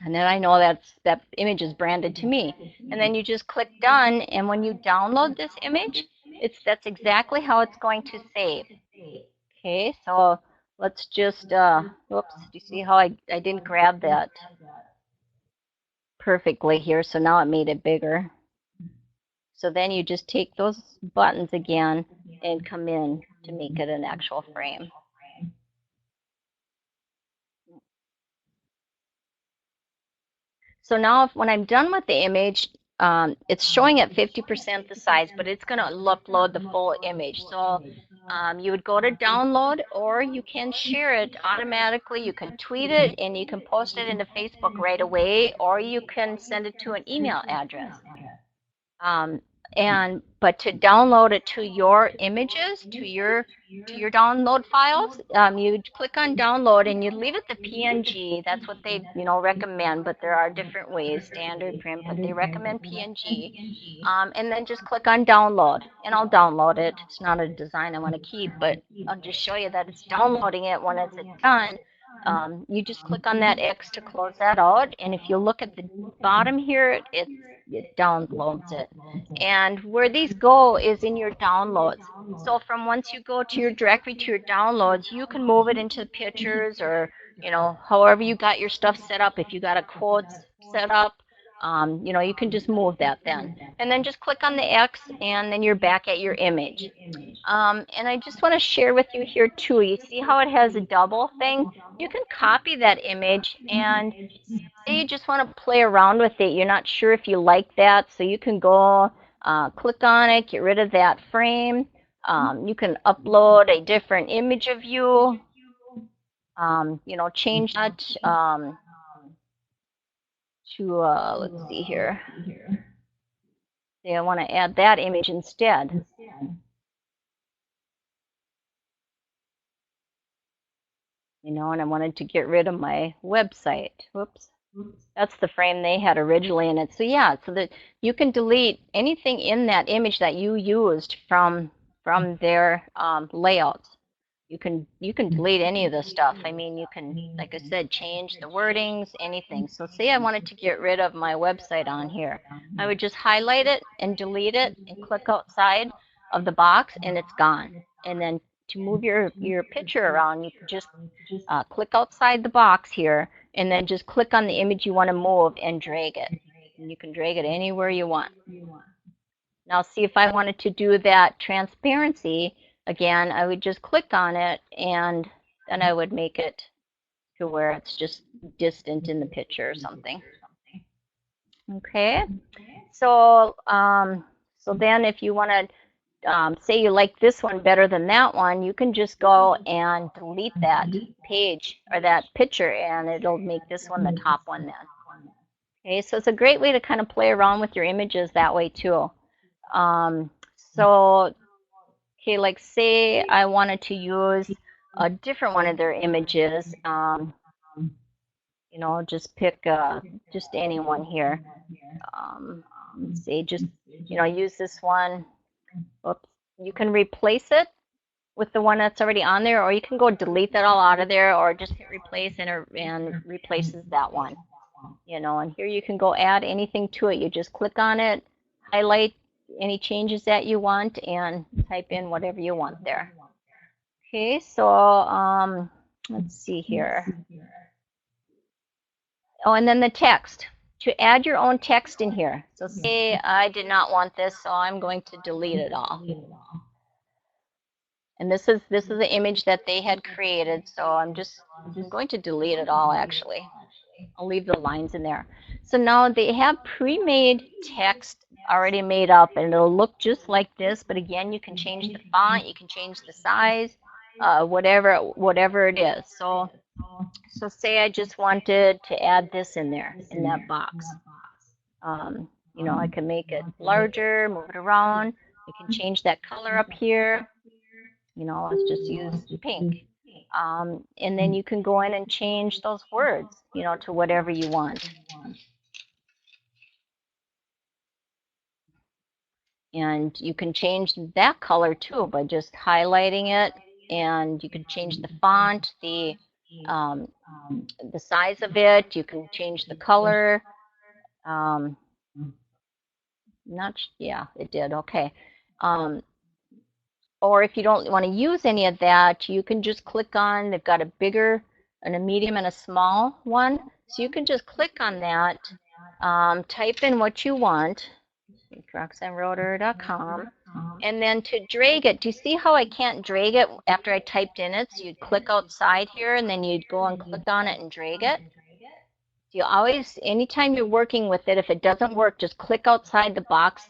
And then I know that image is branded to me. And then you just click done, and when you download this image, that's exactly how it's going to save. Okay, so let's just, whoops, do you see how I didn't grab that perfectly here, so now it made it bigger. So then you just take those buttons again and come in to make it an actual frame. So now when I'm done with the image, it's showing at 50% the size, but it's going to upload the full image. So you would go to download, or you can share it automatically. You can tweet it and you can post it into Facebook right away, or you can send it to an email address. But to download it to your images, to your download files, you'd click on download and you'd leave it the PNG. That's what they recommend, but there are different ways, standard print, but they recommend PNG. And then just click on download, and I'll download it. It's not a design I want to keep, but I'll just show you that it's downloading it. When it's done, you just click on that X to close that out, and if you look at the bottom here, it downloads it. And where these go is in your downloads. So from once you go to your directory to your downloads, you can move it into pictures, or however you got your stuff set up. If you got a quotes set up, you can just move that then. And then just click on the X, and then you're back at your image. And I just want to share with you here too. You see how it has a double thing? You can copy that image, and say you just want to play around with it. You're not sure if you like that, so you can go click on it, get rid of that frame. You can upload a different image of you. Change that to, let's see here. Say I want to add that image instead. And I wanted to get rid of my website. Whoops. That's the frame they had originally in it. So yeah, so that you can delete anything in that image that you used from their layouts. You can delete any of this stuff. I mean, you can, like I said, change the wordings, anything. So say I wanted to get rid of my website on here. I would just highlight it and delete it and click outside of the box, and it's gone. And then to move your picture around, you can just click outside the box here, and then just click on the image you want to move and drag it. And you can drag it anywhere you want. Now see, if I wanted to do that transparency, again, I would just click on it, and then I would make it to where it's just distant in the picture or something. Okay, so then if you want to say you like this one better than that one, you can just go and delete that page or that picture, and it'll make this one the top one then. Okay, so it's a great way to kind of play around with your images that way too. Okay, like say I wanted to use a different one of their images. Just pick just any one here. Say just use this one. Oops. You can replace it with the one that's already on there, or you can go delete that all out of there, or just hit replace, and replaces that one. And here you can go add anything to it. You just click on it, highlight any changes that you want, and type in whatever you want there. Okay, so let's see here. Oh, and then the text. To add your own text in here. So say I did not want this, so I'm going to delete it all. And this is the image that they had created, so I'm going to delete it all actually. I'll leave the lines in there. So now they have pre-made text already made up, and it'll look just like this, but again, you can change the font, you can change the size, whatever it is. So say I just wanted to add this in there, in that box. I can make it larger, move it around. You can change that color up here. You know, let's just use pink. And then you can go in and change those words, you know, to whatever you want. And you can change that color too by just highlighting it. And you can change the font, the size of it. You can change the color. Yeah, it did. Okay. Or if you don't want to use any of that, you can just click on, they've got a bigger and a medium and a small one. So you can just click on that, type in what you want, roxanneroder.com, and then to drag it, do you see how I can't drag it after I typed in it? So you'd click outside here and then you'd go and click on it and drag it. You always, anytime you're working with it, if it doesn't work, just click outside the box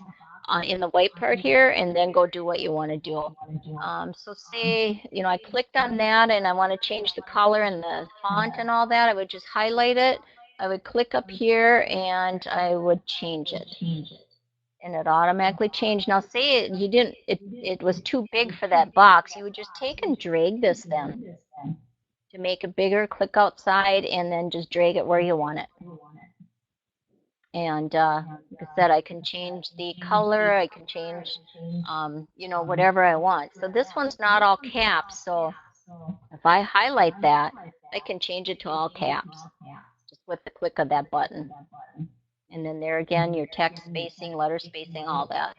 in the white part here and then go do what you want to do. So say, you know, I clicked on that and I want to change the color and the font and all that. I would just highlight it. I would click up here and I would change it. And it automatically changed. Now say you didn't, it was too big for that box. You would just take and drag this then. To make it bigger, click outside and then just drag it where you want it. And like I said, I can change the color, I can change, you know, whatever I want. So this one's not all caps, so if I highlight that, I can change it to all caps just with the click of that button. And then there again, your text spacing, letter spacing, all that.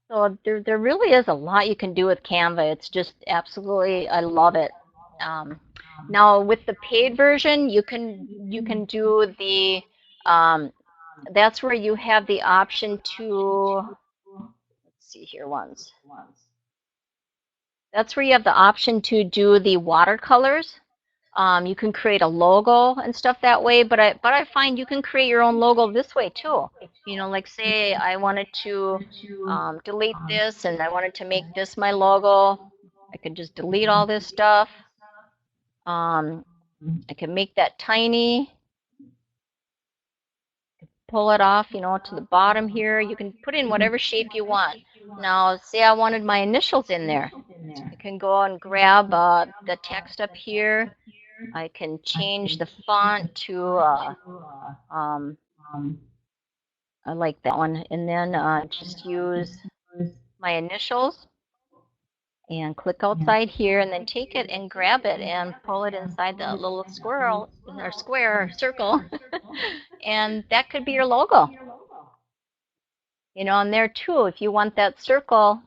So there really is a lot you can do with Canva. It's just absolutely, I love it. Now with the paid version, you can do the that's where you have the option to, let's see here once. That's where you have the option to do the watercolors. You can create a logo and stuff that way, but I find you can create your own logo this way too. You know, like say I wanted to delete this and I wanted to make this my logo. I could just delete all this stuff. I can make that tiny, pull it off, you know, to the bottom here. You can put in whatever shape you want. Now, say I wanted my initials in there. I can go and grab the text up here. I can change the font to, I like that one. And then just use my initials and click outside here and then take it and grab it and pull it inside that little squirrel or square or circle. And that could be your logo. You know, and there too, if you want that circle,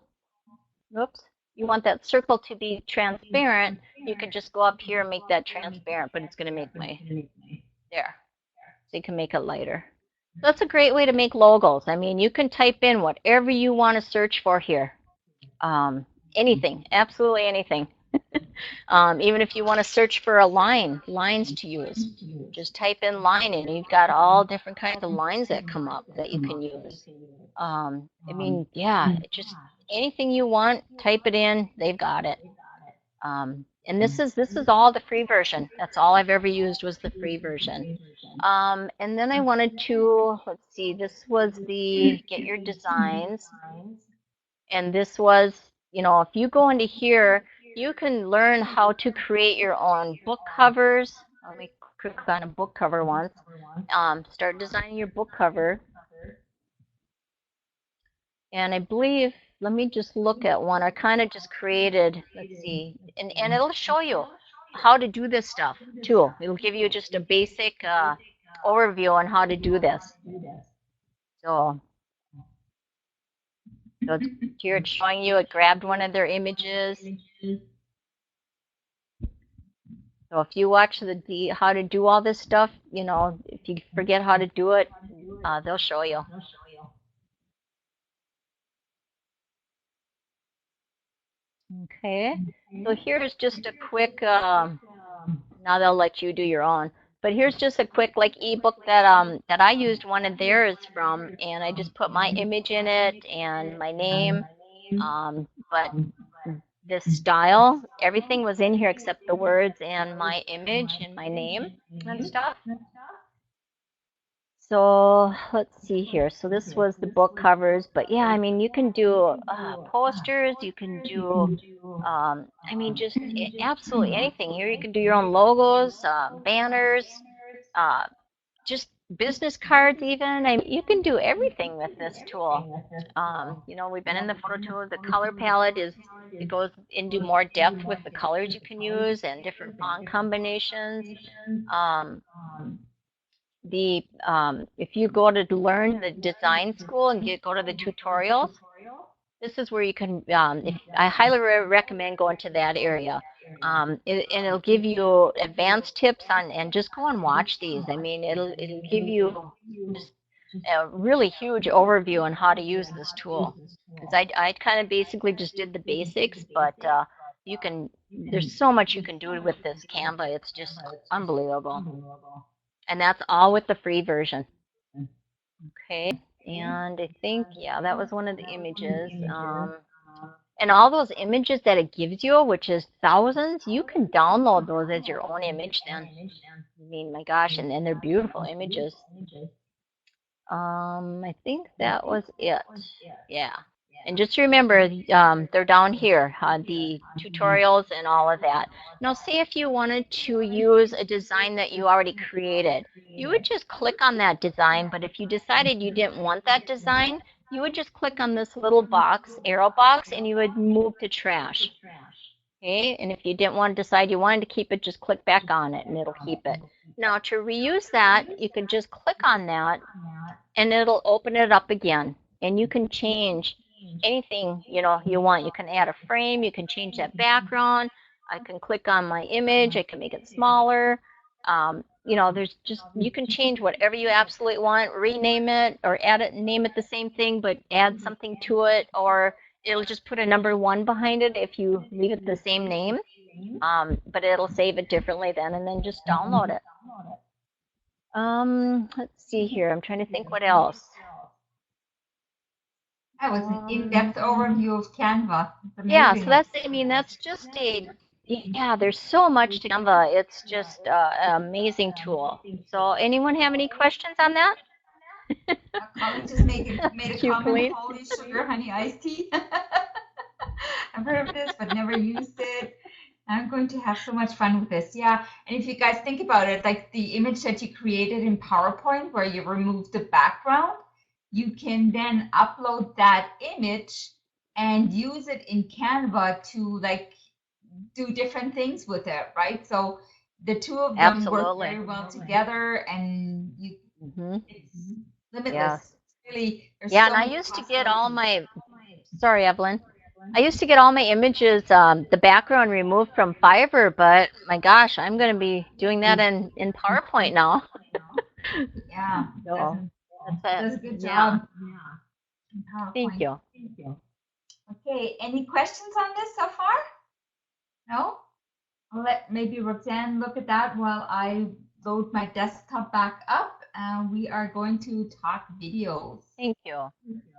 you want that circle to be transparent, you can just go up here and make that transparent, but it's going to make there. So you can make it lighter. So that's a great way to make logos. I mean, you can type in whatever you want to search for here. Anything, absolutely anything. Even if you want to search for a lines to use, just type in line and you've got all different kinds of lines that come up that you can use. I mean, yeah, just anything you want, type it in, they've got it. And this is all the free version. That's all I've ever used was the free version. And then I wanted to, let's see, this was the Get Your Designs. And this was, you know, if you go into here, you can learn how to create your own book covers. Let me click on a book cover once. Start designing your book cover. And I believe, let me just look at one. I kind of just created, let's see, and it'll show you how to do this stuff too. It'll give you just a basic overview on how to do this. So it's here, it's showing you it grabbed one of their images. So if you watch the how to do all this stuff, you know, if you forget how to do it, they'll show you. Okay, so here's just a quick, now they'll let you do your own, but here's just a quick like ebook that that I used one of theirs from, and I just put my image in it and my name, but this style, everything was in here except the words and my image and my name and stuff. So let's see here. So this was the book covers, but yeah, I mean, you can do posters, you can do, I mean, just absolutely anything. Here you can do your own logos, banners, uh, just business cards even. I mean, you can do everything with this tool. You know, we've been in the photo tool. The color palette is, it goes into more depth with the colors you can use and different font combinations. Um, if you go to learn the design school and go to the tutorials, this is where you can, if I highly recommend going to that area. And it'll give you advanced tips on, and just go and watch these. I mean, it'll give you just a really huge overview on how to use this tool. Because I kind of basically just did the basics, but you can, there's so much you can do with this Canva. It's just unbelievable. And that's all with the free version. Okay. And I think, yeah, that was one of the images. And all those images that it gives you, which is thousands, you can download those as your own image then. I mean, my gosh, and they're beautiful images. I think that was it. Yeah. And just remember, they're down here, the tutorials and all of that. Now, say if you wanted to use a design that you already created, you would just click on that design. But if you decided you didn't want that design, you would just click on this little box, arrow box, and you would move to trash. Okay, and if you didn't want to decide you wanted to keep it, just click back on it and it'll keep it. Now, to reuse that, you can just click on that and it'll open it up again. And you can change anything you want. You can add a frame, you can change that background. I can click on my image, I can make it smaller. There's just, you can change whatever you absolutely want, rename it or add it, name it the same thing, but add something to it, or it'll just put a number 1 behind it if you leave it the same name. But it'll save it differently then, and then just download it. Let's see here. I'm trying to think what else. That was an in-depth overview of Canva. Yeah, so that's just yeah, there's so much to Canva. It's just an amazing tool. So anyone have any questions on that? Colleen just made a comment, holy sugar honey iced tea. I've heard of this, but never used it. I'm going to have so much fun with this. Yeah, and if you guys think about it, like the image that you created in PowerPoint where you removed the background, you can then upload that image and use it in Canva to like do different things with it, right? So the two of them work very well together, and it's limitless. Yes. Really, yeah, and I used to get all my, sorry, Evelyn. I used to get all my images, the background removed from Fiverr, but my gosh, I'm going to be doing that in PowerPoint now. Yeah, so, that's a good job. Yeah. Thank you. Okay, any questions on this so far? No? I'll let maybe Roxanne look at that while I load my desktop back up. We are going to talk videos. Thank you.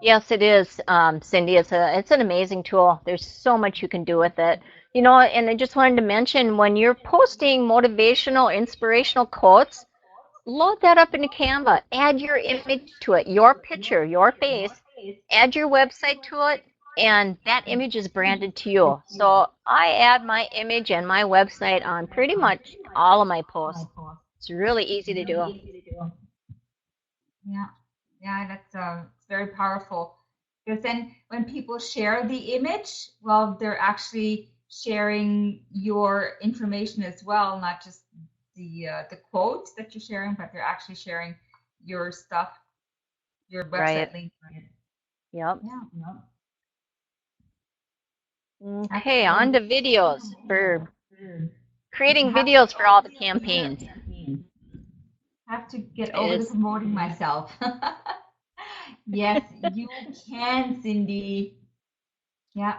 Yes, it is, Cindy. It's an amazing tool. There's so much you can do with it. And I just wanted to mention, when you're posting motivational, inspirational quotes, load that up into Canva. Add your image to it, your picture, your face. Add your website to it, and that image is branded to you. So I add my image and my website on pretty much all of my posts. It's really easy to do. Yeah, that's it's very powerful, because then when people share the image, well, they're actually sharing your information as well, not just the quotes that you're sharing, but they're actually sharing your stuff, your website link. Yep. Okay, on to videos, for creating videos for all the campaigns. I have to get over to promoting myself. Yes, you can, Cindy. Yeah.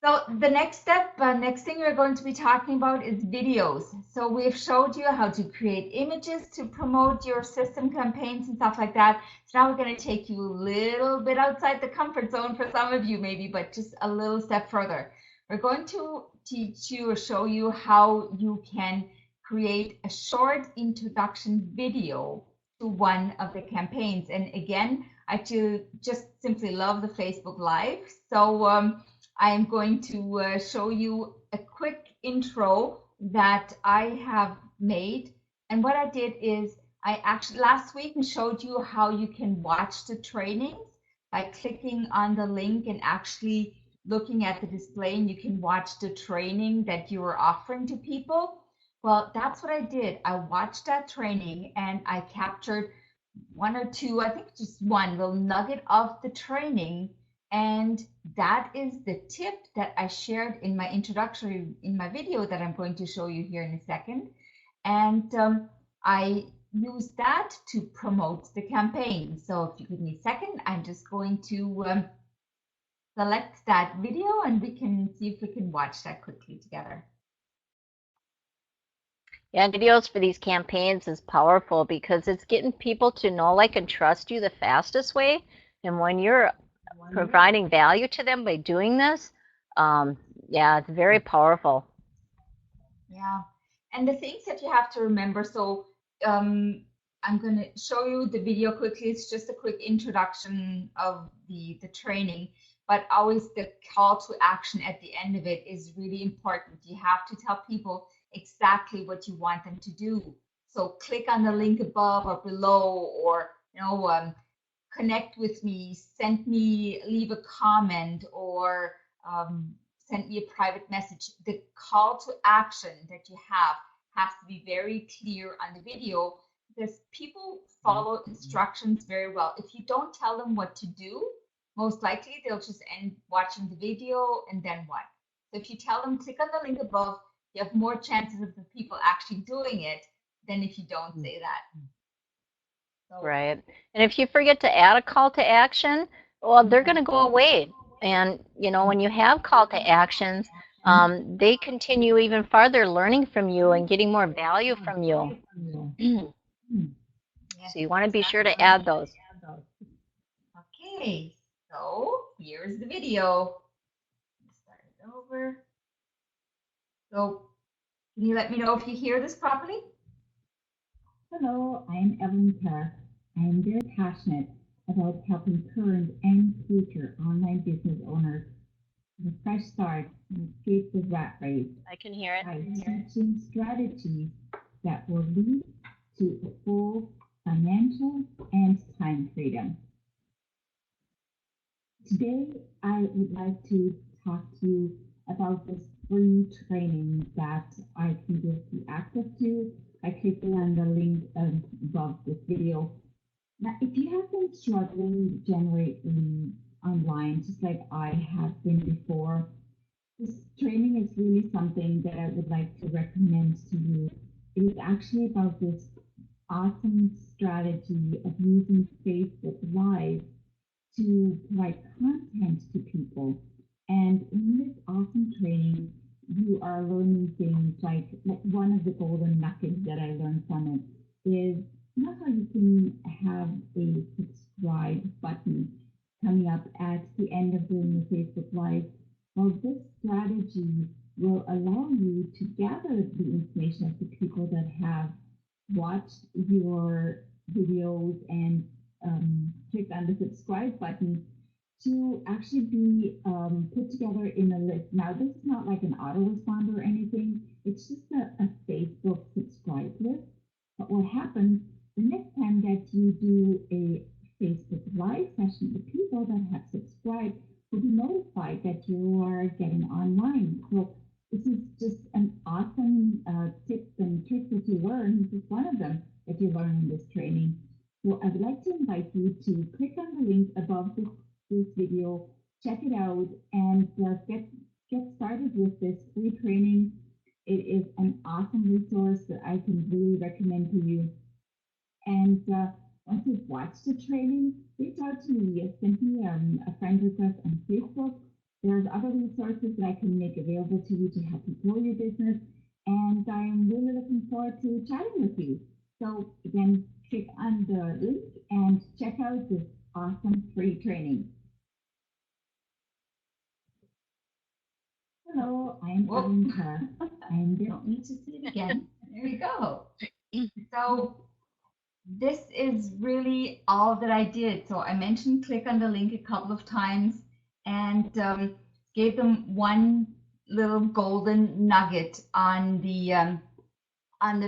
So the next step, next thing we're going to be talking about is videos. So we've showed you how to create images to promote your system campaigns and stuff like that. So now we're going to take you a little bit outside the comfort zone for some of you maybe, but just a little step further. We're going to teach you or show you how you can create a short introduction video to one of the campaigns. And again, I just simply love the Facebook Live. So I am going to show you a quick intro that I have made. And what I did is I actually last week showed you how you can watch the trainings by clicking on the link and actually looking at the display, and you can watch the training that you were offering to people. Well, that's what I did. I watched that training and I captured one or two, I think just one little nugget of the training. And that is the tip that I shared in my introductory, in my video that I'm going to show you here in a second. And I use that to promote the campaign. So if you give me a second, I'm just going to select that video and we can see if we can watch that quickly together. Yeah, videos for these campaigns is powerful because it's getting people to know, like, and trust you the fastest way. And when you're providing value to them by doing this, yeah, it's very powerful. Yeah. And the things that you have to remember, so I'm going to show you the video quickly. It's just a quick introduction of the training, but always the call to action at the end of it is really important. You have to tell people exactly what you want them to do. So click on the link above or below, or connect with me, leave a comment, or send me a private message. The call to action that you have has to be very clear on the video because people follow instructions very well. If you don't tell them what to do, most likely they'll just end watching the video and then what? So if you tell them, click on the link above, you have more chances of the people actually doing it than if you don't say that. So, Right. And if you forget to add a call to action, well, they're going to go away. And, you know, when you have call to actions, they continue even farther learning from you and getting more value from you. So you want to be sure to add those. okay, so here's the video. Start it over. So can you let me know if you hear this properly? Hello, I am Evelyn Keller. I am very passionate about helping current and future online business owners with a fresh start and escape the rat race I can hear it. by teaching strategies that will lead to full financial and time freedom. Today, I would like to talk to you about this free training that I can give you access to by clicking on the link above this video. Now, if you have been struggling to generate leads online, just like I have been before, this training is really something that I would like to recommend to you. It is actually about this awesome strategy of using Facebook Live to provide content to people. And in this awesome training, you are learning things like one of the golden nuggets that I learned from it is not how you can have a subscribe button coming up at the end of doing the Facebook Live. Well, this strategy will allow you to gather the information of the people that have watched your videos and click on the subscribe button to actually be put together in a list. Now, this is not like an autoresponder or anything. It's just a Facebook subscribe list. But what happens the next time that you do a Facebook Live session, the people that have subscribed will be notified that you are getting online. So this is just an awesome tips and tricks that you learn. This is one of them that you learn in this training. So I would like to invite you to click on the link above this video, check it out, and get started with this free training. It is an awesome resource that I can really recommend to you. And once you've watched the training, reach out to me. Send me a friend request on Facebook. There's other resources that I can make available to you to help you grow your business. And I'm really looking forward to chatting with you. So again, click on the link and check out this awesome free training. Hello, I am Evelyn Keller. I don't need to see it again. There you go. So this is really all that I did. So I mentioned click on the link a couple of times and gave them one little golden nugget on the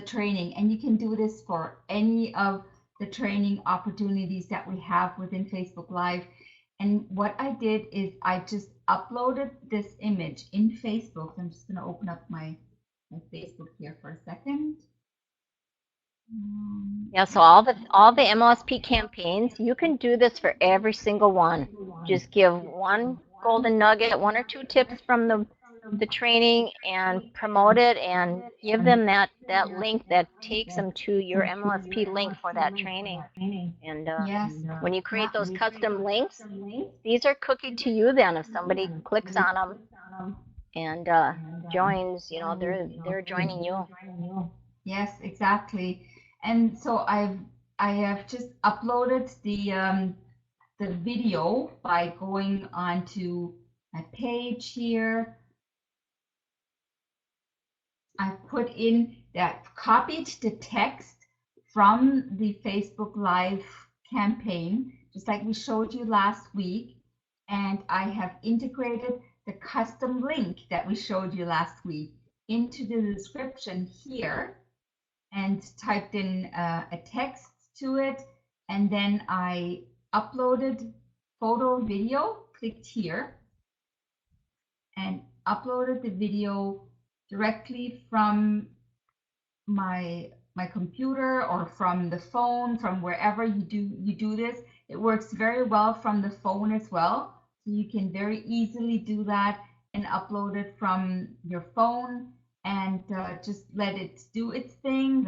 training. And you can do this for any of the training opportunities that we have within Facebook Live. And what I did is I just uploaded this image in Facebook. I'm just going to open up my Facebook here for a second. Yeah, so all the MLSP campaigns, you can do this for every single one. Just give one golden nugget, one or two tips from the training and promote it and give them that link that takes them to your MLSP link for that training. And Yes. when you create those custom links, these are cookied to you then. If somebody clicks on them and joins, you know, they're joining you. Yes, exactly. And so I have just uploaded the video by going onto my page here. I put in that, copied the text from the Facebook Live campaign, just like we showed you last week, and I have integrated the custom link that we showed you last week into the description here and typed in a text to it, and then I uploaded photo video, clicked here, and uploaded the video directly from my computer or from the phone, from wherever you do this. It works very well from the phone as well. So you can very easily do that and upload it from your phone and just let it do its thing,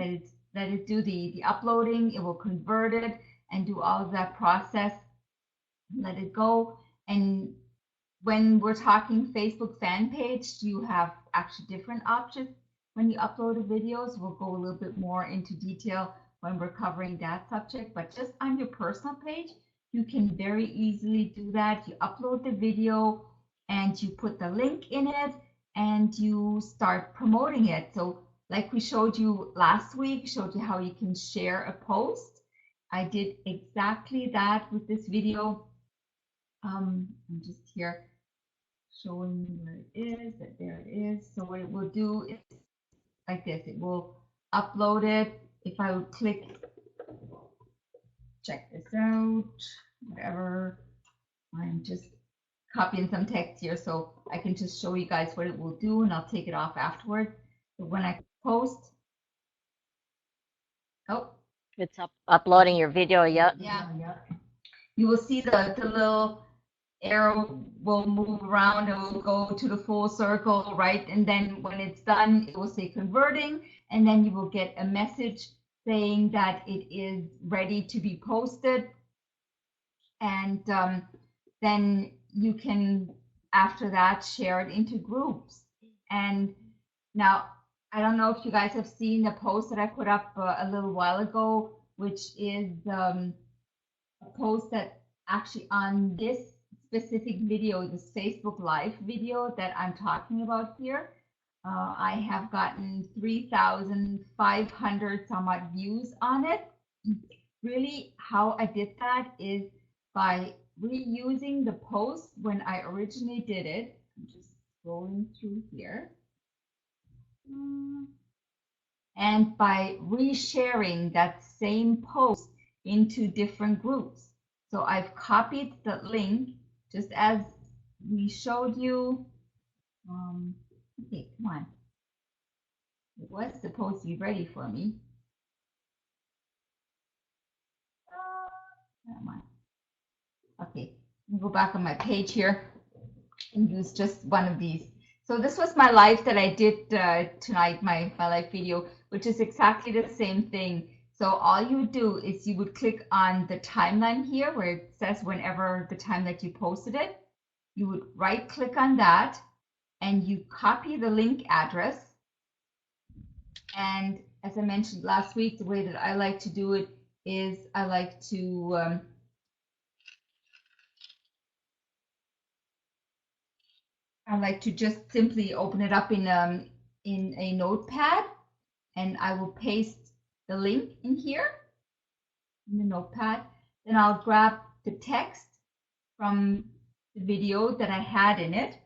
let it do the uploading. It will convert it and do all of that process. Let it go. And when we're talking Facebook fan page, you have actually different options when you upload the videos. We'll go a little bit more into detail when we're covering that subject, but just on your personal page, you can very easily do that. You upload the video and you put the link in it and you start promoting it. So like we showed you last week, showed you how you can share a post. I did exactly that with this video. I'm just here showing where it is, that there it is. So what it will do is like this, it will upload it. If I would click, check this out, whatever, I'm just copying some text here so I can just show you guys what it will do and I'll take it off afterwards. But when I post, oh, It's uploading your video yet. Yeah, you will see the little arrow will move around and will go to the full circle, right? And then when it's done, it will say converting, and then you will get a message saying that it is ready to be posted. And then you can, after that, share it into groups. And now, I don't know if you guys have seen the post that I put up a little while ago, which is a post that actually on this specific video, this Facebook Live video that I'm talking about here, I have gotten 3,500 some odd views on it. Really, how I did that is by reusing the post when I originally did it. I'm just scrolling through here. And by resharing that same post into different groups. So I've copied the link just as we showed you. Okay, come on. It was supposed to be ready for me. Come on. Okay, let me go back on my page here and use just one of these. So this was my live that I did tonight, my live video, which is exactly the same thing. So all you would do is you would click on the timeline here where it says whenever the time that you posted it. You would right click on that and you copy the link address. And as I mentioned last week, the way that I like to do it is I like to just simply open it up in a notepad, and I will paste the link in here. in the notepad. Then I'll grab the text from the video that I had in it,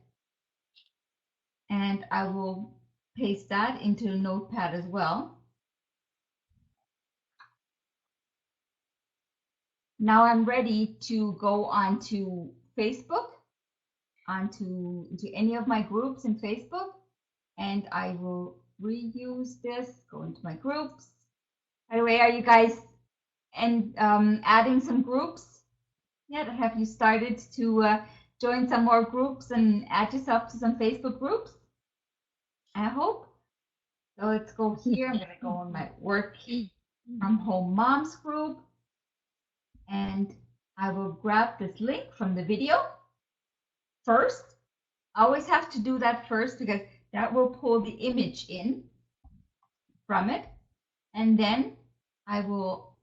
and I will paste that into the notepad as well. Now I'm ready to go onto Facebook, into any of my groups in Facebook, and I will reuse this, go into my groups. By the way, are you guys adding some groups yet? Have you started to join some more groups and add yourself to some Facebook groups? I hope. So let's go here. I'm going to go on my work from home moms group, and I will grab this link from the video first. I always have to do that first because that will pull the image in from it. And then I will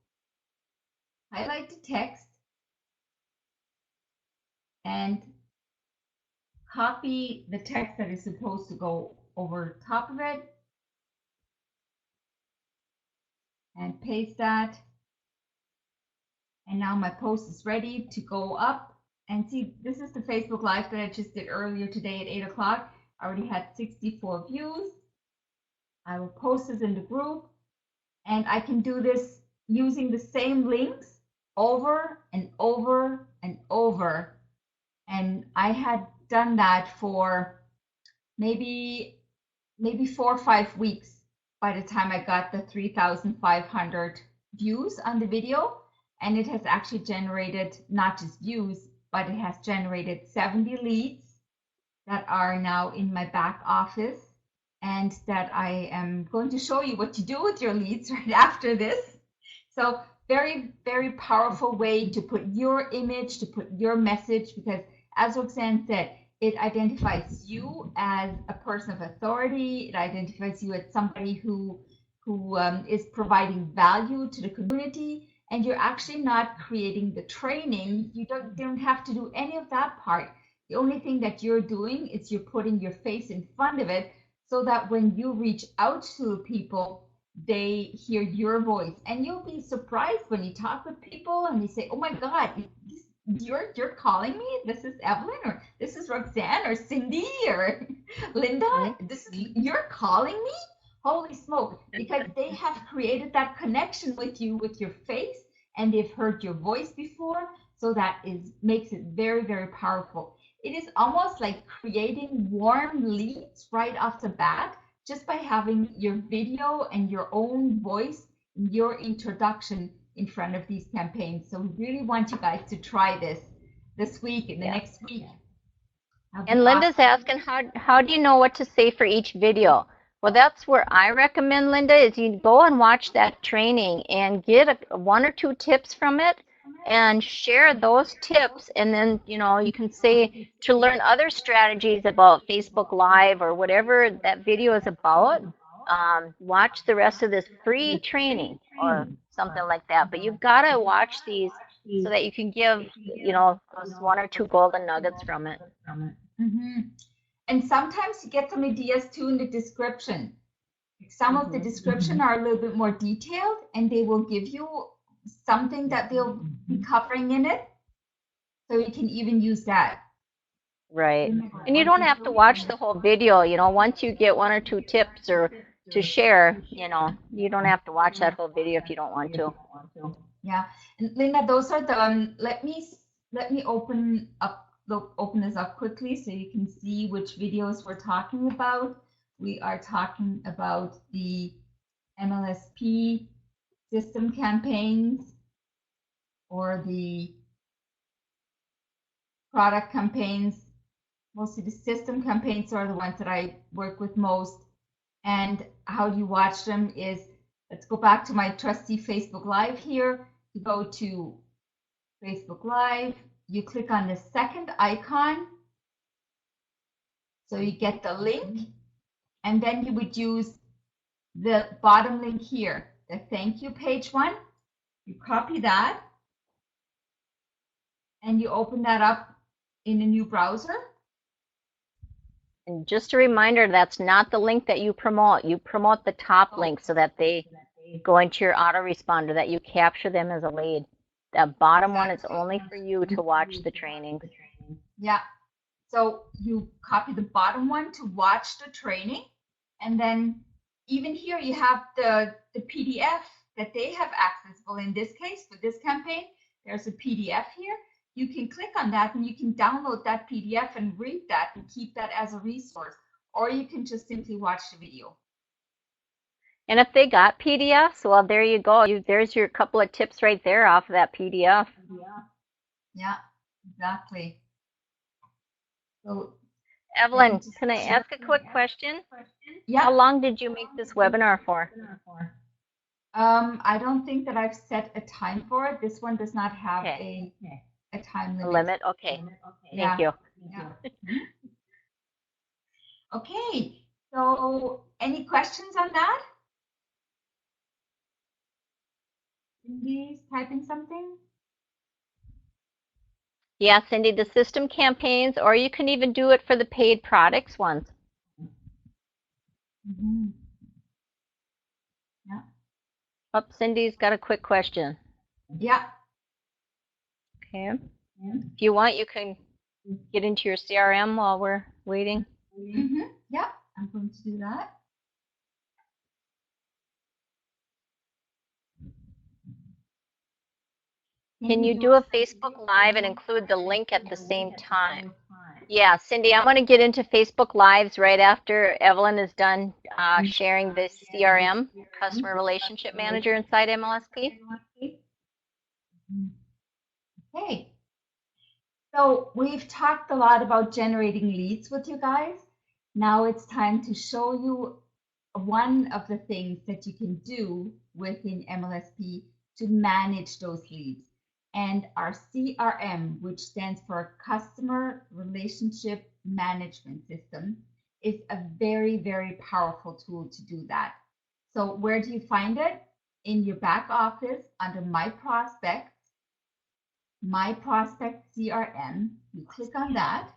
highlight the text and copy the text that is supposed to go over top of it and paste that. And now my post is ready to go up. And see, this is the Facebook Live that I just did earlier today at 8 o'clock. I already had 64 views. I will post this in the group. And I can do this using the same links over and over and over. And I had done that for maybe 4 or 5 weeks by the time I got the 3,500 views on the video. And it has actually generated not just views, but it has generated 70 leads that are now in my back office, and that I am going to show you what to do with your leads right after this. So very, very powerful way to put your image, to put your message, because as Roxanne said, it identifies you as a person of authority. It identifies you as somebody who is providing value to the community. And you're actually not creating the training. You don't have to do any of that part. The only thing that you're doing is you're putting your face in front of it so that when you reach out to people, they hear your voice. And you'll be surprised when you talk with people and they say, oh my God, you're calling me? This is Evelyn, or this is Roxanne, or Cindy, or Linda? You're calling me? Holy smoke, because they have created that connection with you, with your face, and they've heard your voice before. So that makes it very, very powerful. It is almost like creating warm leads right off the bat, just by having your video and your own voice, your introduction in front of these campaigns. So we really want you guys to try this week and the next week. And Linda's asking, how do you know what to say for each video? Well, that's where I recommend, Linda, is you go and watch that training and get one or two tips from it and share those tips. And then, you can say to learn other strategies about Facebook Live or whatever that video is about, watch the rest of this free training or something like that. But you've got to watch these so that you can give, those one or two golden nuggets from it. Mm-hmm. And sometimes you get some ideas too in the description. Some of the description are a little bit more detailed, and they will give you something that they'll be covering in it. So you can even use that. Right. And you don't have to watch the whole video, once you get one or two tips or to share, you don't have to watch that whole video if you don't want to. Yeah. And Linda, those are the, let me open this up quickly so you can see which videos we're talking about. We are talking about the MLSP system campaigns or the product campaigns. Mostly the system campaigns are the ones that I work with most. And how you watch them is, let's go back to my trusty Facebook Live here. You go to Facebook Live, you click on the second icon, so you get the link, and then you would use the bottom link here, the thank you page one. You copy that, and you open that up in a new browser. And just a reminder, that's not the link that you promote. You promote the top link so that they go into your autoresponder that you capture them as a lead. That bottom one is only for you to watch the training. Yeah. So you copy the bottom one to watch the training, and then even here you have the PDF that they have accessible. In this case, for this campaign, there's a PDF here. You can click on that and you can download that PDF and read that and keep that as a resource, or you can just simply watch the video. And if they got PDFs, well, there you go. There's your couple of tips right there off of that PDF. Yeah, exactly. So, Evelyn, can I ask a quick question? Yeah. How long did you make this webinar for? I don't think that I've set a time for it. This one does not have a time limit. A limit? Okay. Yeah. Thank you. Yeah. Okay. So, any questions on that? Cindy's typing something. Yeah, Cindy, the system campaigns, or you can even do it for the paid products ones. Mm-hmm. Yeah. Oh, Cindy's got a quick question. Yeah. Okay. If you want, you can get into your CRM while we're waiting. Mm-hmm. Yeah, I'm going to do that. Can you do a Facebook Live and include the link at the same time? Yeah, Cindy, I'm going to get into Facebook Lives right after Evelyn is done sharing this CRM, Customer Relationship Manager, inside MLSP. Okay. So we've talked a lot about generating leads with you guys. Now it's time to show you one of the things that you can do within MLSP to manage those leads. And our CRM, which stands for Customer Relationship Management System, is a very, very powerful tool to do that. So where do you find it? In your back office under My Prospects CRM. You click on that,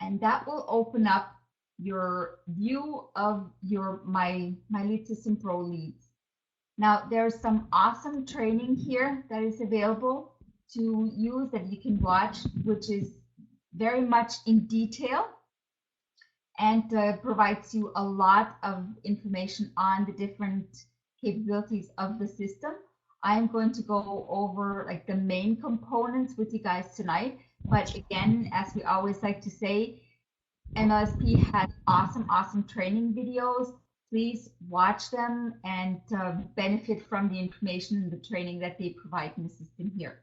and that will open up your view of your My Lead System Pro leads. Now, there's some awesome training here that is available to use that you can watch, which is very much in detail and provides you a lot of information on the different capabilities of the system. I'm going to go over like the main components with you guys tonight. But again, as we always like to say, MLSP has awesome training videos. Please watch them and benefit from the information and the training that they provide in the system here.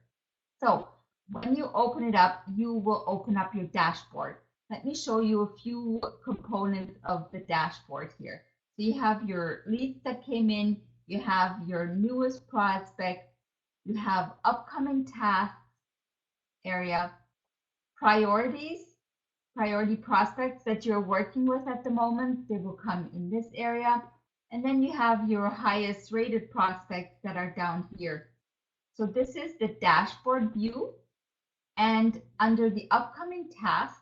So when you open it up, you will open up your dashboard. Let me show you a few components of the dashboard here. So you have your leads that came in, you have your newest prospect, you have upcoming tasks area, priority prospects that you're working with at the moment, they will come in this area. And then you have your highest rated prospects that are down here. So this is the dashboard view. And under the upcoming tasks,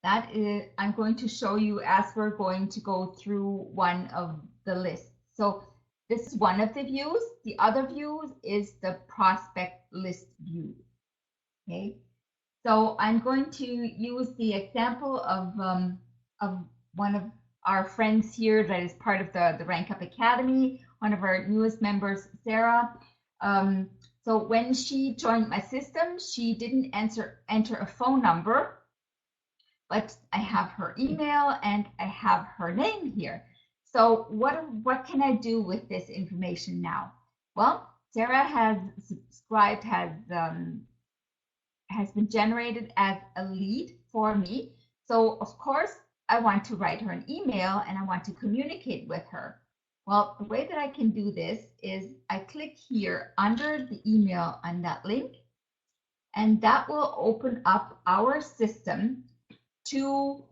that is, I'm going to show you as we're going to go through one of the lists. So this is one of the views. The other view is the prospect list view. Okay. So I'm going to use the example of one of our friends here that is part of the Rank Up Academy, one of our newest members, Sarah. So when she joined my system, she didn't enter a phone number, but I have her email and I have her name here. So what can I do with this information now? Well, Sarah has subscribed, has been generated as a lead for me. So of course, I want to write her an email and I want to communicate with her. Well, the way that I can do this is I click here under the email on that link, and that will open up our system to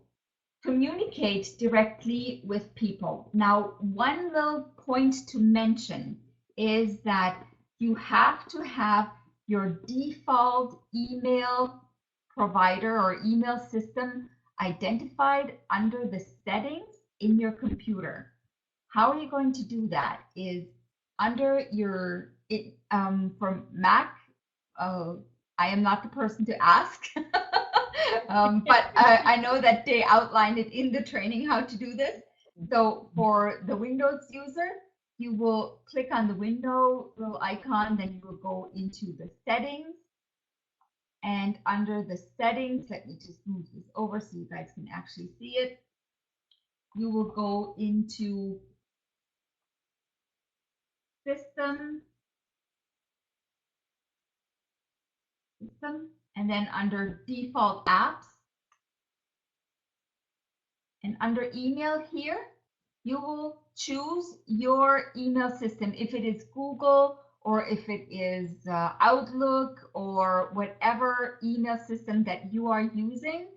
communicate directly with people. Now, one little point to mention is that you have to have your default email provider or email system identified under the settings in your computer. how are you going to do that is under your, from Mac, I am not the person to ask, but I know that they outlined it in the training how to do this. So for the Windows user, you will click on the window little icon, then you will go into the settings. And under the settings, let me just move this over so you guys can actually see it. You will go into system, and then under default apps, and under email here, you will choose your email system. If it is Google or if it is Outlook or whatever email system that you are using.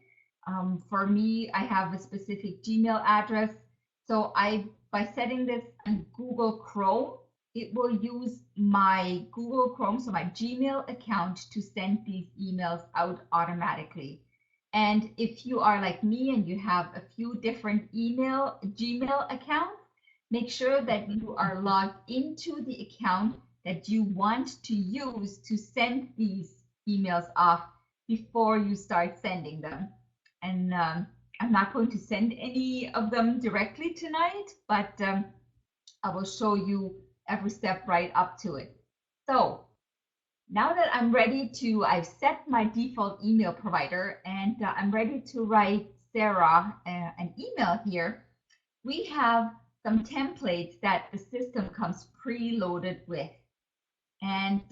For me, I have a specific Gmail address. So by setting this on Google Chrome, it will use my Google Chrome, so my Gmail account, to send these emails out automatically. And if you are like me and you have a few different Gmail accounts, make sure that you are logged into the account that you want to use to send these emails off before you start sending them. And I'm not going to send any of them directly tonight, but I will show you every step right up to it. So now that I'm ready to, I've set my default email provider and I'm ready to write Sarah an email here. We have some templates that the system comes preloaded with. And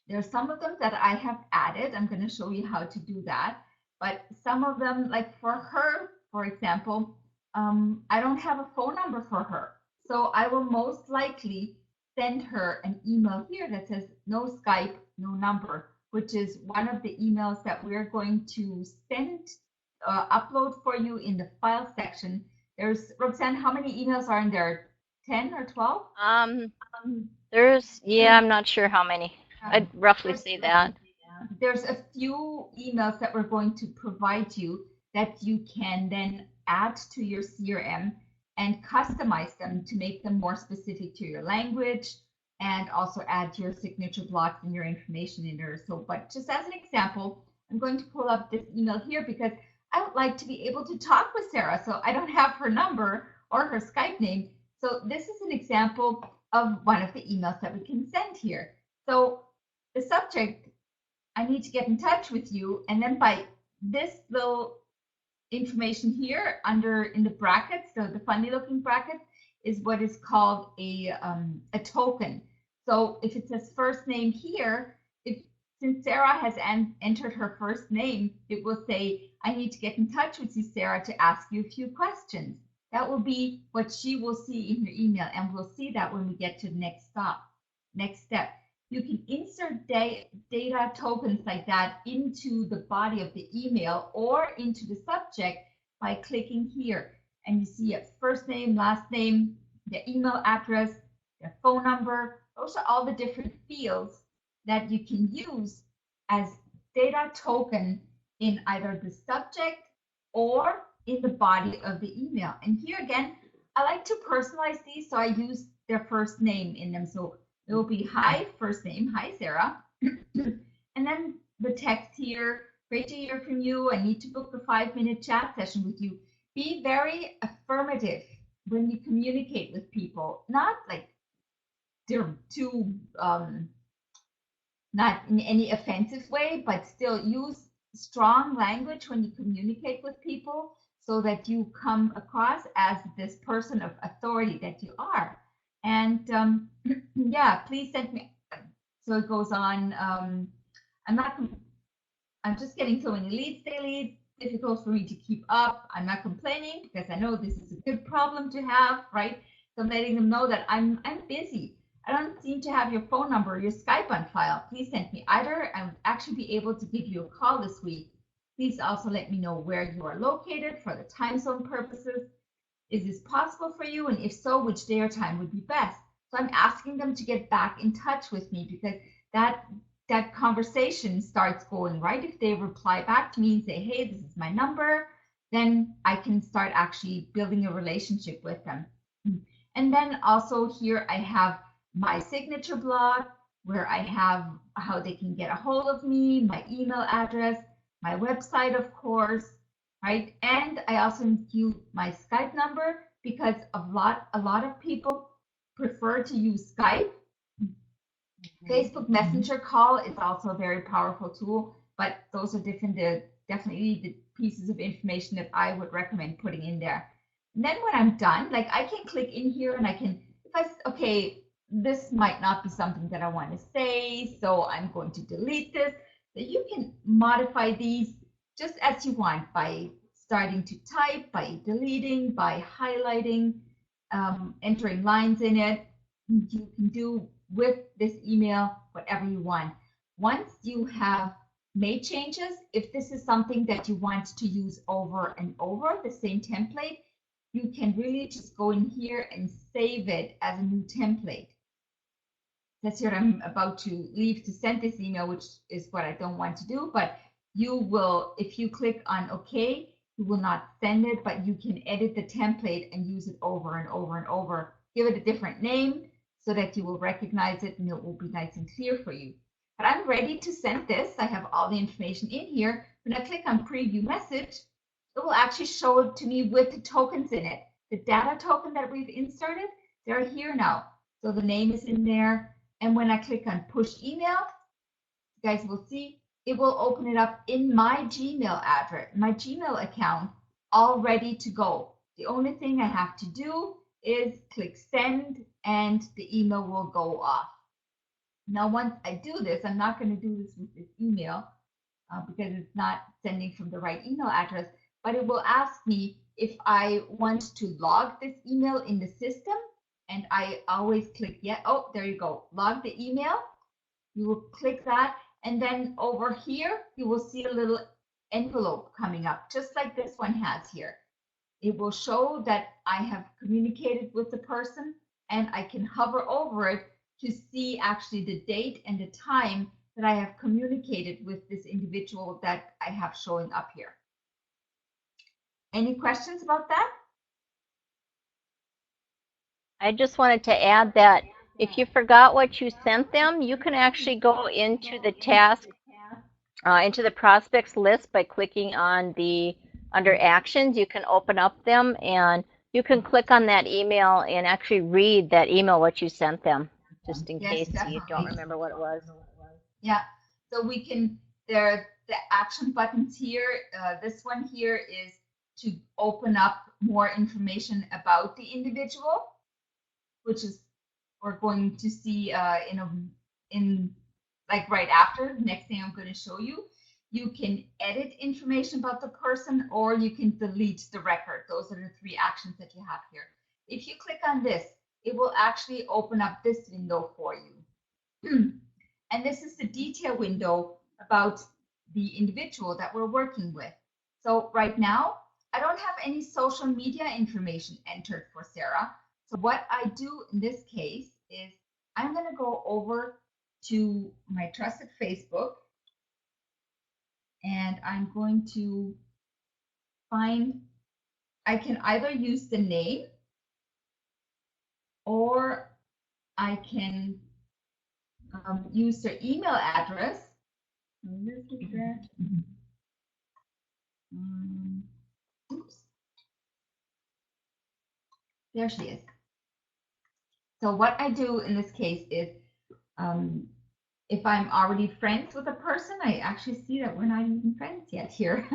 there's some of them that I have added. I'm going to show you how to do that. But some of them, like for her, for example, I don't have a phone number for her. So I will most likely send her an email here that says no Skype, no number, which is one of the emails that we're going to send, upload for you in the file section. There's, Roxanne, how many emails are in there? 10 or 12? I'm not sure how many. I'd roughly say that. There's a few emails that we're going to provide you that you can then add to your CRM and customize them to make them more specific to your language, and also add your signature blocks and your information in there. So, but just as an example, I'm going to pull up this email here because I would like to be able to talk with Sarah. So I don't have her number or her Skype name. So this is an example of one of the emails that we can send here. So the subject, I need to get in touch with you. And then by this little information here under in the brackets, so the funny looking brackets, is what is called a token. So if it says first name here, since Sarah has entered her first name, it will say, I need to get in touch with you, Sarah, to ask you a few questions. That will be what she will see in her email, and we'll see that when we get to the next step. You can insert data tokens like that into the body of the email or into the subject by clicking here. And you see a first name, last name, the email address, the phone number. Those are all the different fields that you can use as data token in either the subject or in the body of the email. And here again, I like to personalize these, so I use their first name in them. So it will be hi, first name, hi Sarah. And then the text here, great to hear from you. I need to book a 5-minute chat session with you. Be very affirmative when you communicate with people, not like they're too, not in any offensive way, but still use strong language when you communicate with people so that you come across as this person of authority that you are. And yeah, please send me. So it goes on. I'm just getting so many leads daily. Difficult for me to keep up. I'm not complaining because I know this is a good problem to have, right? So I'm letting them know that I'm busy. I don't seem to have your phone number or your Skype on file. Please send me either. I would actually be able to give you a call this week. Please also let me know where you are located for the time zone purposes. Is this possible for you? And if so, which day or time would be best? So I'm asking them to get back in touch with me because that conversation starts going, right? If they reply back to me and say, hey, this is my number, then I can start actually building a relationship with them. And then also here I have my signature block where I have how they can get a hold of me, my email address, my website, of course, right? And I also include my Skype number because a lot of people prefer to use Skype. Facebook Messenger call is also a very powerful tool, but those are different. They're definitely the pieces of information that I would recommend putting in there. And then when I'm done, like I can click in here and I can, if I, okay, this might not be something that I want to say, so I'm going to delete this. So you can modify these just as you want by starting to type, by deleting, by highlighting, entering lines in it. You can do with this email whatever you want. Once you have made changes, if this is something that you want to use over and over, the same template, you can really just go in here and save it as a new template. That's here I'm about to leave to send this email, which is what I don't want to do, but you will, if you click on OK, you will not send it, but you can edit the template and use it over and over and over. Give it a different name so that you will recognize it and it will be nice and clear for you. But I'm ready to send this. I have all the information in here. When I click on preview message, it will actually show it to me with the tokens in it. The data token that we've inserted, they're here now. So the name is in there. And when I click on push email, you guys will see it will open it up in my Gmail address, my Gmail account, all ready to go. The only thing I have to do is click send and the email will go off. Now, once I do this, I'm not going to do this with this email because it's not sending from the right email address, but it will ask me if I want to log this email in the system. And I always click, yeah, oh, there you go, log the email. You will click that. And then over here, you will see a little envelope coming up, just like this one has here. It will show that I have communicated with the person and I can hover over it to see actually the date and the time that I have communicated with this individual that I have showing up here. Any questions about that? I just wanted to add that if you forgot what you sent them, you can actually go into the task, into the prospects list by clicking on the, under actions, you can open up them and you can click on that email and actually read that email, what you sent them, just in case you don't remember what it was. Yeah, so we can, there, the action buttons here, this one here is to open up more information about the individual, which is we're going to see in like right after, next thing I'm going to show you. You can edit information about the person or you can delete the record. Those are the three actions that you have here. If you click on this, it will actually open up this window for you. And this is the detail window about the individual that we're working with. So right now, I don't have any social media information entered for Sarah. So what I do in this case is I'm going to go over to my trusted Facebook and I'm going to find, I can either use the name or I can use their email address. Oops. There she is. So what I do in this case is, if I'm already friends with a person, I actually see that we're not even friends yet here.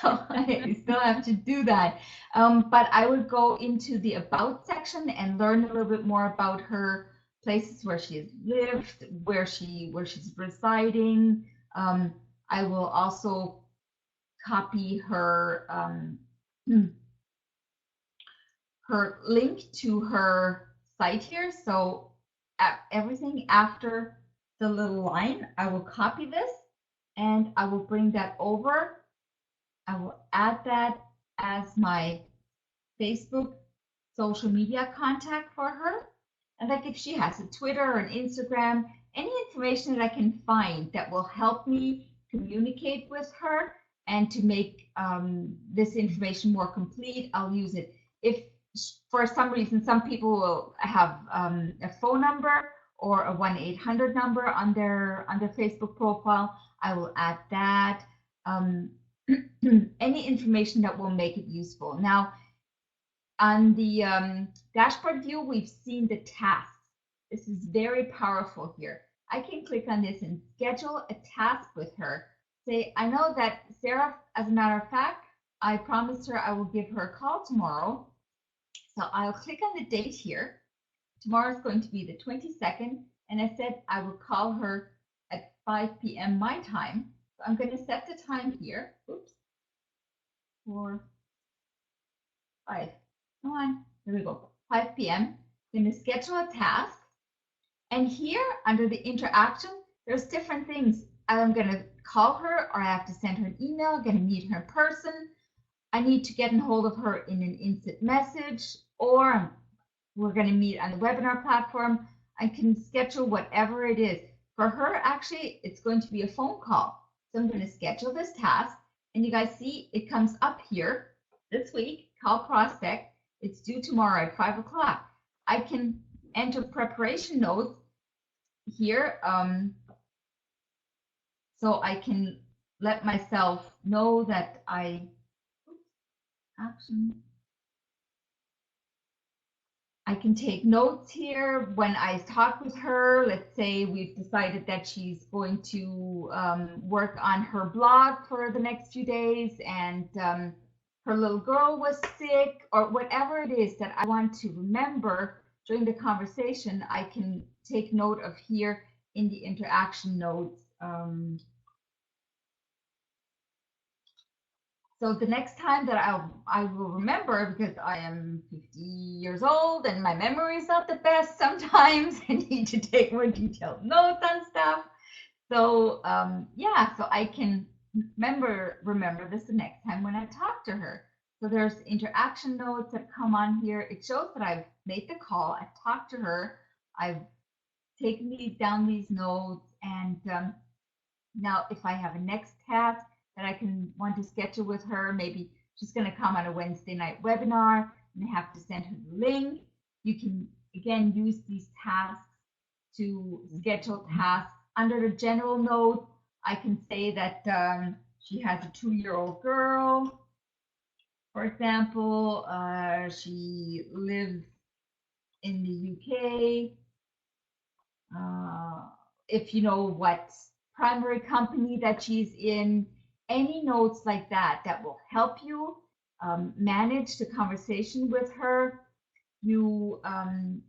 So I still have to do that. But I would go into the about section and learn a little bit more about her, places where she has lived, where she's residing. I will also copy her her link to her site here. So everything after the little line, I will copy this and I will bring that over. I will add that as my Facebook social media contact for her. And like if she has a Twitter or an Instagram, any information that I can find that will help me communicate with her and to make this information more complete, I'll use it. If for some reason, some people will have a phone number or a 1-800 number on their Facebook profile. I will add that. Any information that will make it useful. Now, on the dashboard view, we've seen the tasks. This is very powerful here. I can click on this and schedule a task with her. Say, I know that Sarah, as a matter of fact, I promised her I will give her a call tomorrow. So I'll click on the date here. Tomorrow is going to be the 22nd, and I said I will call her at 5 p.m. my time. So I'm going to set the time here. Oops. 4, 5. Come on. There we go. 5 p.m. I'm going to schedule a task. And here, under the interaction, there's different things. I'm going to call her, or I have to send her an email. I'm going to meet her in person. I need to get in hold of her in an instant message, or we're going to meet on the webinar platform. I can schedule whatever it is. For her, actually, it's going to be a phone call. So I'm going to schedule this task. And you guys see it comes up here this week, call prospect. It's due tomorrow at 5 o'clock. I can enter preparation notes here. So I can let myself know that I can take notes here when I talk with her. Let's say we've decided that she's going to work on her blog for the next few days, and her little girl was sick, or whatever it is that I want to remember during the conversation. I can take note of here in the interaction notes. So the next time that I will remember, because I am 50 years old and my memory is not the best sometimes, I need to take more detailed notes on stuff. So yeah, so I can remember this the next time when I talk to her. So there's interaction notes that come on here. It shows that I've made the call, I've talked to her, I've taken down these notes, and now if I have a next task that I can want to schedule with her, maybe she's going to come on a Wednesday night webinar and I have to send her the link. You can again use these tasks to schedule tasks. Under the general note, I can say that she has a 2-year-old girl, for example. She lives in the UK. If you know what primary company that she's in, any notes like that that will help you manage the conversation with her, you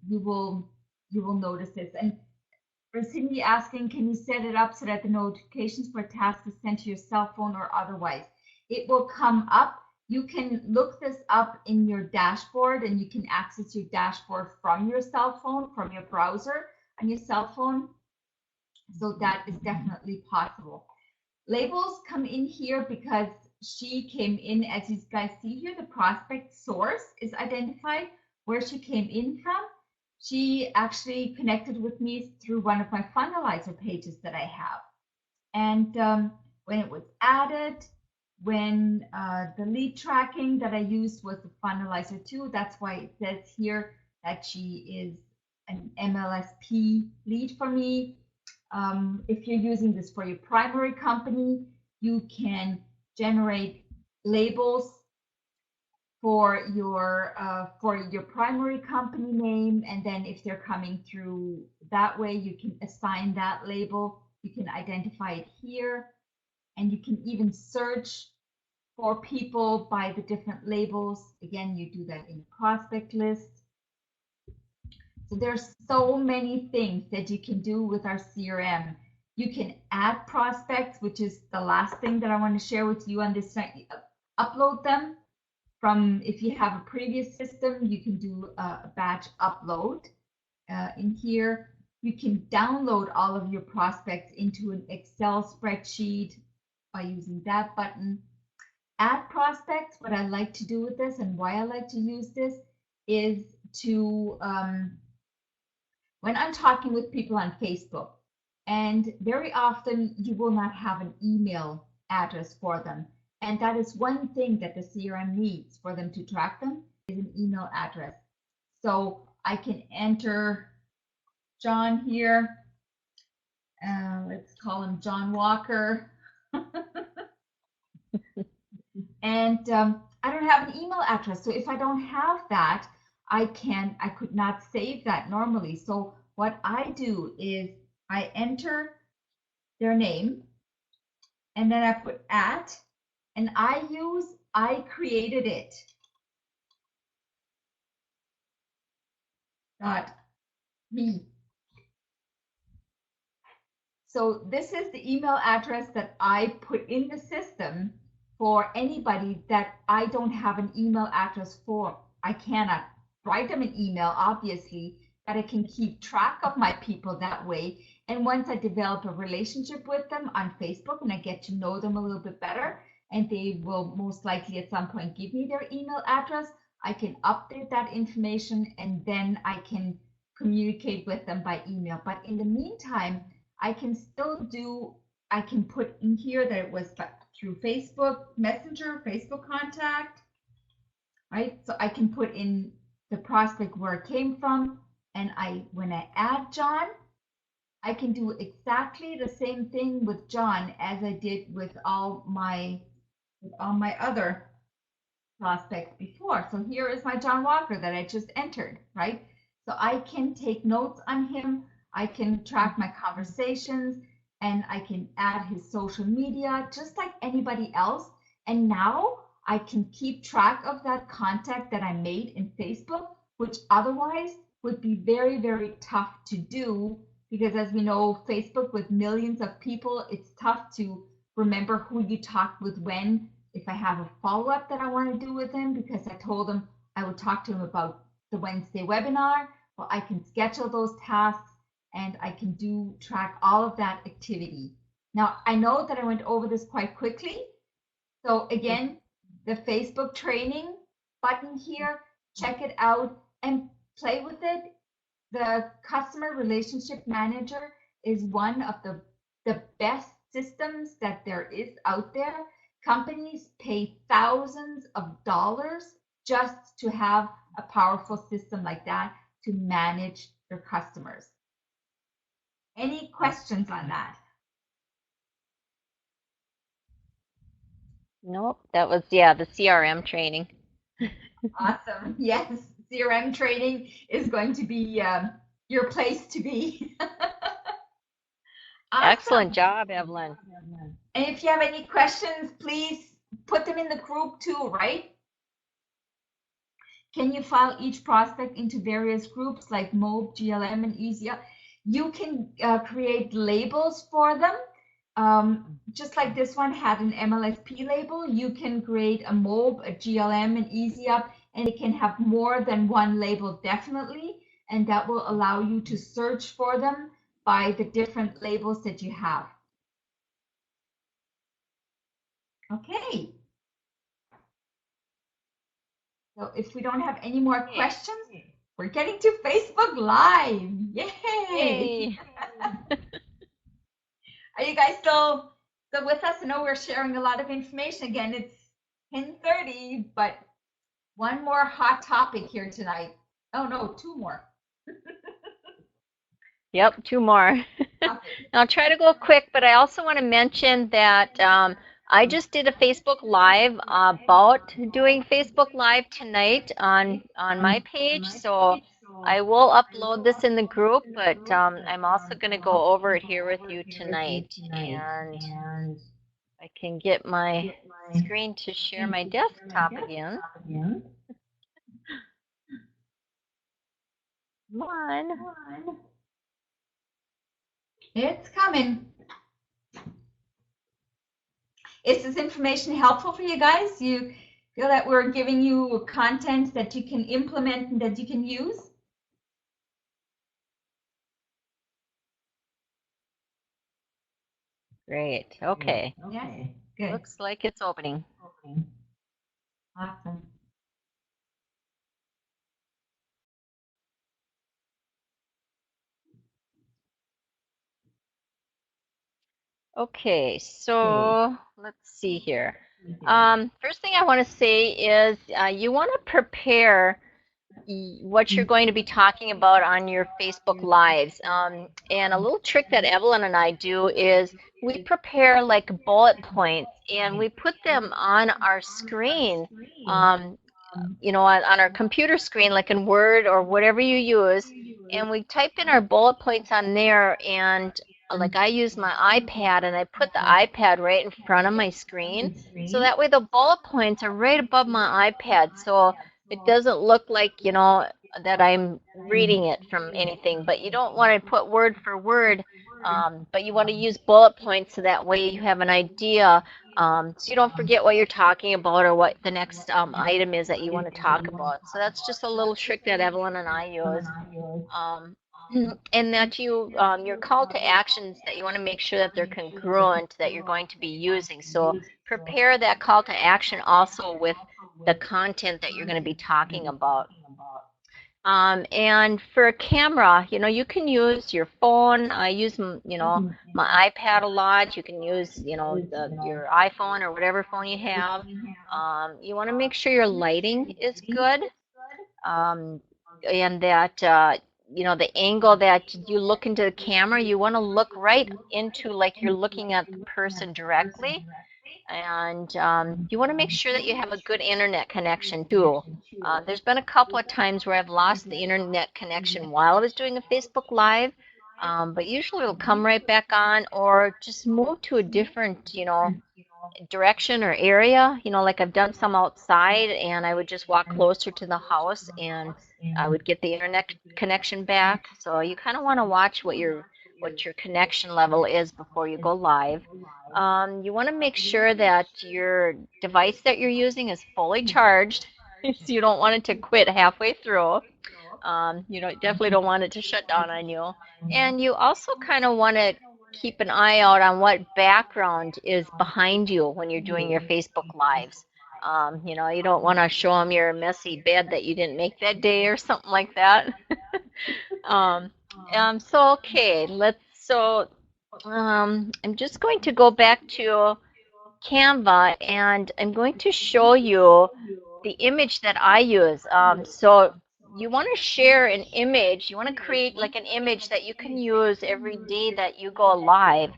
will notice this. And for Cindy asking, can you set it up so that the notifications for tasks is sent to your cell phone or otherwise? It will come up. You can look this up in your dashboard, and you can access your dashboard from your cell phone, from your browser on your cell phone. So that is definitely possible. Labels come in here because she came in, as you guys see here, the prospect source is identified where she came in from. She actually connected with me through one of my funnelizer pages that I have. And when it was added, when the lead tracking that I used was the funnelizer 2, that's why it says here that she is an MLSP lead for me. If you're using this for your primary company, you can generate labels for your primary company name, and then if they're coming through that way, you can assign that label. You can identify it here, and you can even search for people by the different labels. Again, you do that in a prospect list. So there's so many things that you can do with our CRM. You can add prospects, which is the last thing that I want to share with you on this site. Upload them from, if you have a previous system, you can do a batch upload in here. You can download all of your prospects into an Excel spreadsheet by using that button. Add prospects, what I like to do with this and why I like to use this is to when I'm talking with people on Facebook, and very often you will not have an email address for them. And that is one thing that the CRM needs for them to track them. an email address. So I can enter John here. Let's call him John Walker. And I don't have an email address. So if I don't have that, I could not save that normally. So what I do is I enter their name and then I put at, and I created it. .me. So this is the email address that I put in the system for anybody that I don't have an email address for. I cannot write them an email, obviously, but I can keep track of my people that way. And once I develop a relationship with them on Facebook and I get to know them a little bit better, and they will most likely at some point give me their email address, I can update that information and then I can communicate with them by email. But in the meantime, I can put in here that it was through Facebook Messenger, Facebook contact, right? So I can put in the prospect where it came from. And when I add John, I can do exactly the same thing with John as I did with all my other prospects before. So here is my John Walker that I just entered, right? So I can take notes on him. I can track my conversations and I can add his social media just like anybody else. And now I can keep track of that contact that I made in Facebook, which otherwise would be very, very tough to do because as we know, Facebook with millions of people, it's tough to remember who you talked with when. If I have a follow-up that I want to do with him because I told him I would talk to him about the Wednesday webinar, well, I can schedule those tasks and I can track all of that activity. Now, I know that I went over this quite quickly. So again, the Facebook training button here, check it out and play with it. The Customer Relationship Manager is one of the best systems that there is out there. Companies pay thousands of dollars just to have a powerful system like that to manage their customers. Any questions on that? Nope, that was, yeah, the CRM training. Awesome. Yes, CRM training is going to be your place to be. Awesome. Excellent job, Evelyn. And if you have any questions, please put them in the group too, right? Can you file each prospect into various groups like MOB, GLM, and EasyUp? You can create labels for them. Just like this one had an MLSP label, you can create a MOB, a GLM, and EasyUp, and it can have more than one label definitely, and that will allow you to search for them by the different labels that you have. Okay. So if we don't have any more questions, we're getting to Facebook Live. Yay! Are you guys still with us? I know we're sharing a lot of information. Again, it's 10:30, but one more hot topic here tonight. Oh no, two more. Yep, two more. I'll try to go quick, but I also want to mention that I just did a Facebook Live about doing Facebook Live tonight on my page. So I will upload this in the group, but I'm also going to go over it here with you tonight. And I can get my screen to share my desktop again. Come on. It's coming. Is this information helpful for you guys? You feel that we're giving you content that you can implement and that you can use? Great. Okay. Yes. Good. Looks like it's opening. Awesome. Okay, so let's see here. First thing I want to say is you want to prepare what you're going to be talking about on your Facebook Lives. And a little trick that Evelyn and I do is we prepare like bullet points and we put them on our screen, um, on our computer screen, like in Word or whatever you use. And we type in our bullet points on there. And like I use my iPad and I put the iPad right in front of my screen. So that way the bullet points are right above my iPad. So it doesn't look like, that I'm reading it from anything, but you don't want to put word for word, but you want to use bullet points so that way you have an idea, so you don't forget what you're talking about or what the next item is that you want to talk about. So that's just a little trick that Evelyn and I use. Um, and that your call to actions, that you want to make sure that they're congruent, that you're going to be using. So prepare that call to action also with the content that you're going to be talking about. And for a camera, you can use your phone. I use, my iPad a lot. You can use, your iPhone or whatever phone you have. You want to make sure your lighting is good, and that, the angle that you look into the camera, you want to look right into like you're looking at the person directly. And you want to make sure that you have a good internet connection too. There's been a couple of times where I've lost the internet connection while I was doing a Facebook Live, but usually it'll come right back on, or just move to a different, direction or area. Like I've done some outside, and I would just walk closer to the house, and I would get the internet connection back. So you kind of want to watch what your connection level is before you go live. You want to make sure that your device that you're using is fully charged, so you don't want it to quit halfway through. Definitely don't want it to shut down on you. And you also kind of want to keep an eye out on what background is behind you when you're doing your Facebook Lives. You don't want to show them your messy bed that you didn't make that day or something like that. um, okay, I'm just going to go back to Canva, and I'm going to show you the image that I use. So you want to share an image. You want to create like an image that you can use every day that you go live.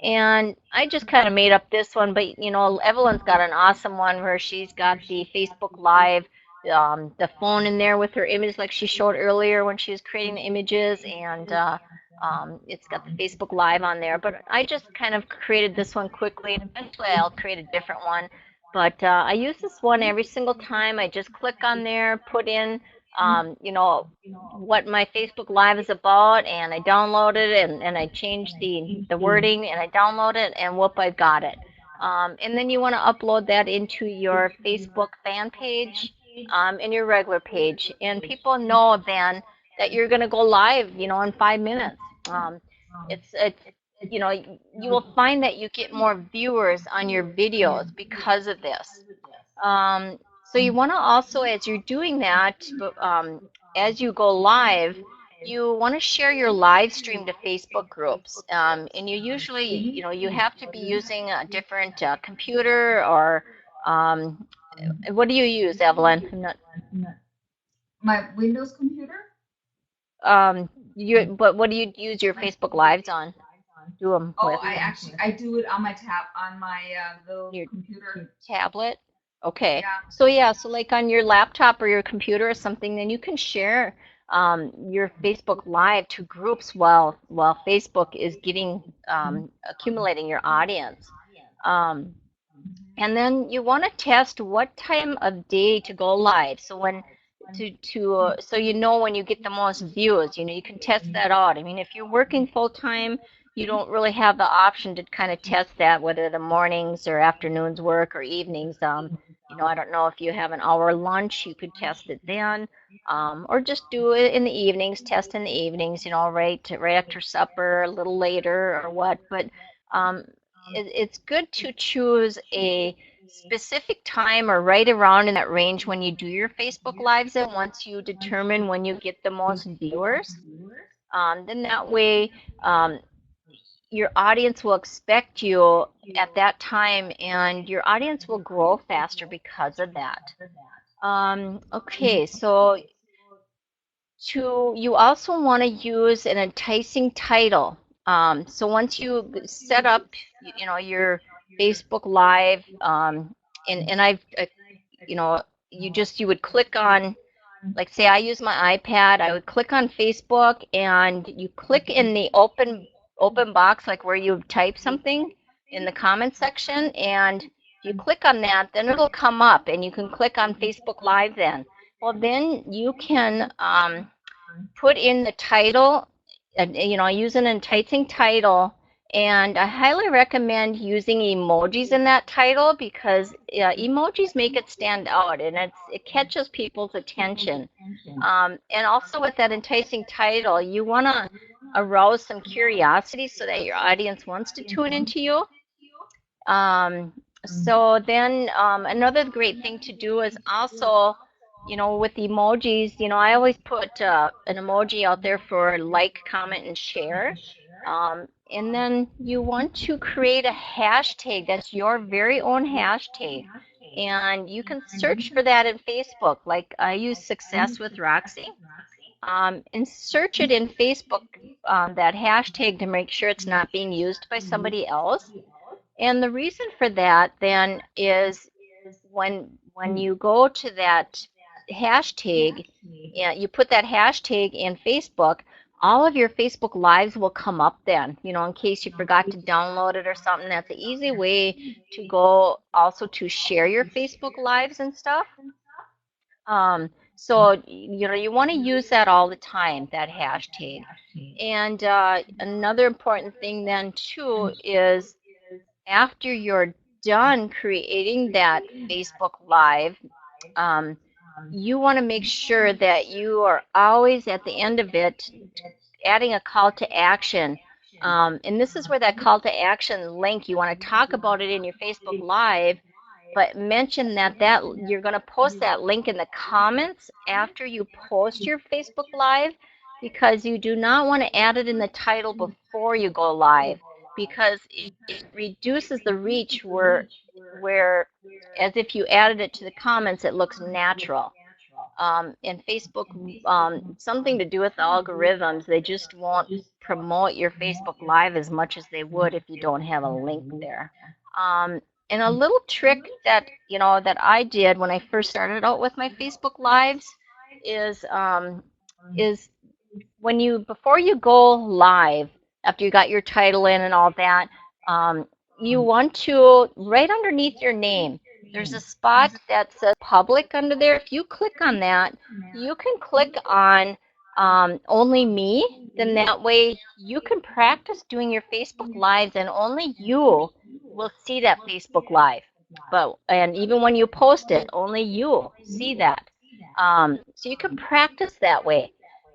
And I just kind of made up this one, but Evelyn's got an awesome one where she's got the Facebook Live, the phone in there with her image like she showed earlier when she was creating the images, and it's got the Facebook Live on there. But I just kind of created this one quickly, and eventually I'll create a different one. But I use this one every single time. I just click on there, put in, what my Facebook Live is about, and I download it, and I change the wording, and I download it, and whoop, I got it. And then you want to upload that into your Facebook fan page, and your regular page. And people know then that you're going to go live, in 5 minutes. It's you will find that you get more viewers on your videos because of this. So you want to also, as you're doing that, as you go live, you want to share your live stream to Facebook groups. And you usually, you have to be using a different computer, or what do you use, Evelyn? I'm not. My Windows computer? But what do you use your Facebook Lives on? Do them Oh, with I do it on my little your computer. tablet? Okay. Yeah. So like on your laptop or your computer or something, then you can share your Facebook Live to groups while Facebook is accumulating your audience. And then you want to test what time of day to go live. So so when you get the most views, you can test that out. I mean, if you're working full time, you don't really have the option to kind of test that, whether the mornings or afternoons work or evenings. I don't know if you have an hour lunch, you could test it then, or just do it in the evenings, test in the evenings, right after supper, a little later or what. But it's good to choose a specific time or right around in that range when you do your Facebook Lives, and once you determine when you get the most viewers, then that way, your audience will expect you at that time, and your audience will grow faster because of that. Okay, so you also want to use an enticing title. So once you set up, your Facebook Live, and you would click on, like, say I use my iPad, I would click on Facebook, and you click in the open box, like where you type something in the comment section, and if you click on that, then it'll come up, and you can click on Facebook Live then. Well, then you can put in the title, use an enticing title, and I highly recommend using emojis in that title because emojis make it stand out, and it catches people's attention. And also with that enticing title, you want to arouse some curiosity so that your audience wants to tune into you. So then another great thing to do is also, with emojis, I always put an emoji out there for like, comment, and share. And then you want to create a hashtag that's your very own hashtag. And you can search for that in Facebook. Like I use Success with Roxy. And search it in Facebook, that hashtag, to make sure it's not being used by somebody else. And the reason for that then is when you go to that hashtag, you put that hashtag in Facebook, all of your Facebook Lives will come up then, in case you forgot to download it or something. That's an easy way to go also to share your Facebook Lives and stuff. So, you want to use that all the time, that hashtag. And another important thing then too is, after you're done creating that Facebook Live, you want to make sure that you are always at the end of it adding a call to action. And this is where that call to action link, you want to talk about it in your Facebook Live, but mention that you're going to post that link in the comments after you post your Facebook Live, because you do not want to add it in the title before you go live, because it reduces the reach where as if you added it to the comments, it looks natural. And Facebook, something to do with the algorithms, they just won't promote your Facebook Live as much as they would if you don't have a link there. And a little trick that that I did when I first started out with my Facebook Lives is before you go live, after you got your title in and all that, you want to, right underneath your name, there's a spot that says public under there. If you click on that, you can click on only me. Then that way you can practice doing your Facebook Lives, and only you will see that Facebook Live. And even when you post it, only you see that. So you can practice that way.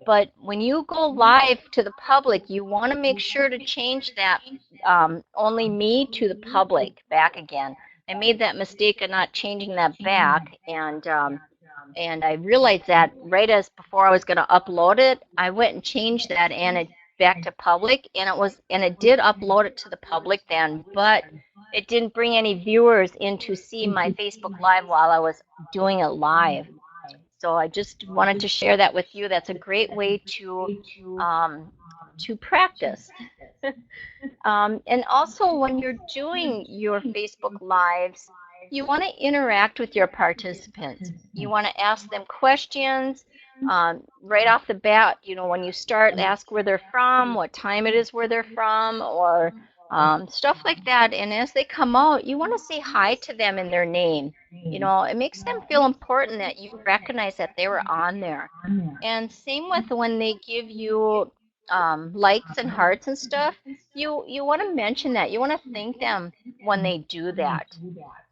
But when you go live to the public, you want to make sure to change that only me to the public back again. I made that mistake of not changing that back, and I realized that right as before I was going to upload it, I went and changed that and it back to public, and it did upload it to the public then, but it didn't bring any viewers in to see my Facebook Live while I was doing it live. So I just wanted to share that with you. That's a great way to practice. And also, when you're doing your Facebook Lives, you want to interact with your participants. You want to ask them questions right off the bat. When you start, ask where they're from, what time it is where they're from, or stuff like that. And as they come out, you want to say hi to them in their name. It makes them feel important that you recognize that they were on there. And same with when they give you likes and hearts and stuff. You want to mention that. You want to thank them when they do that.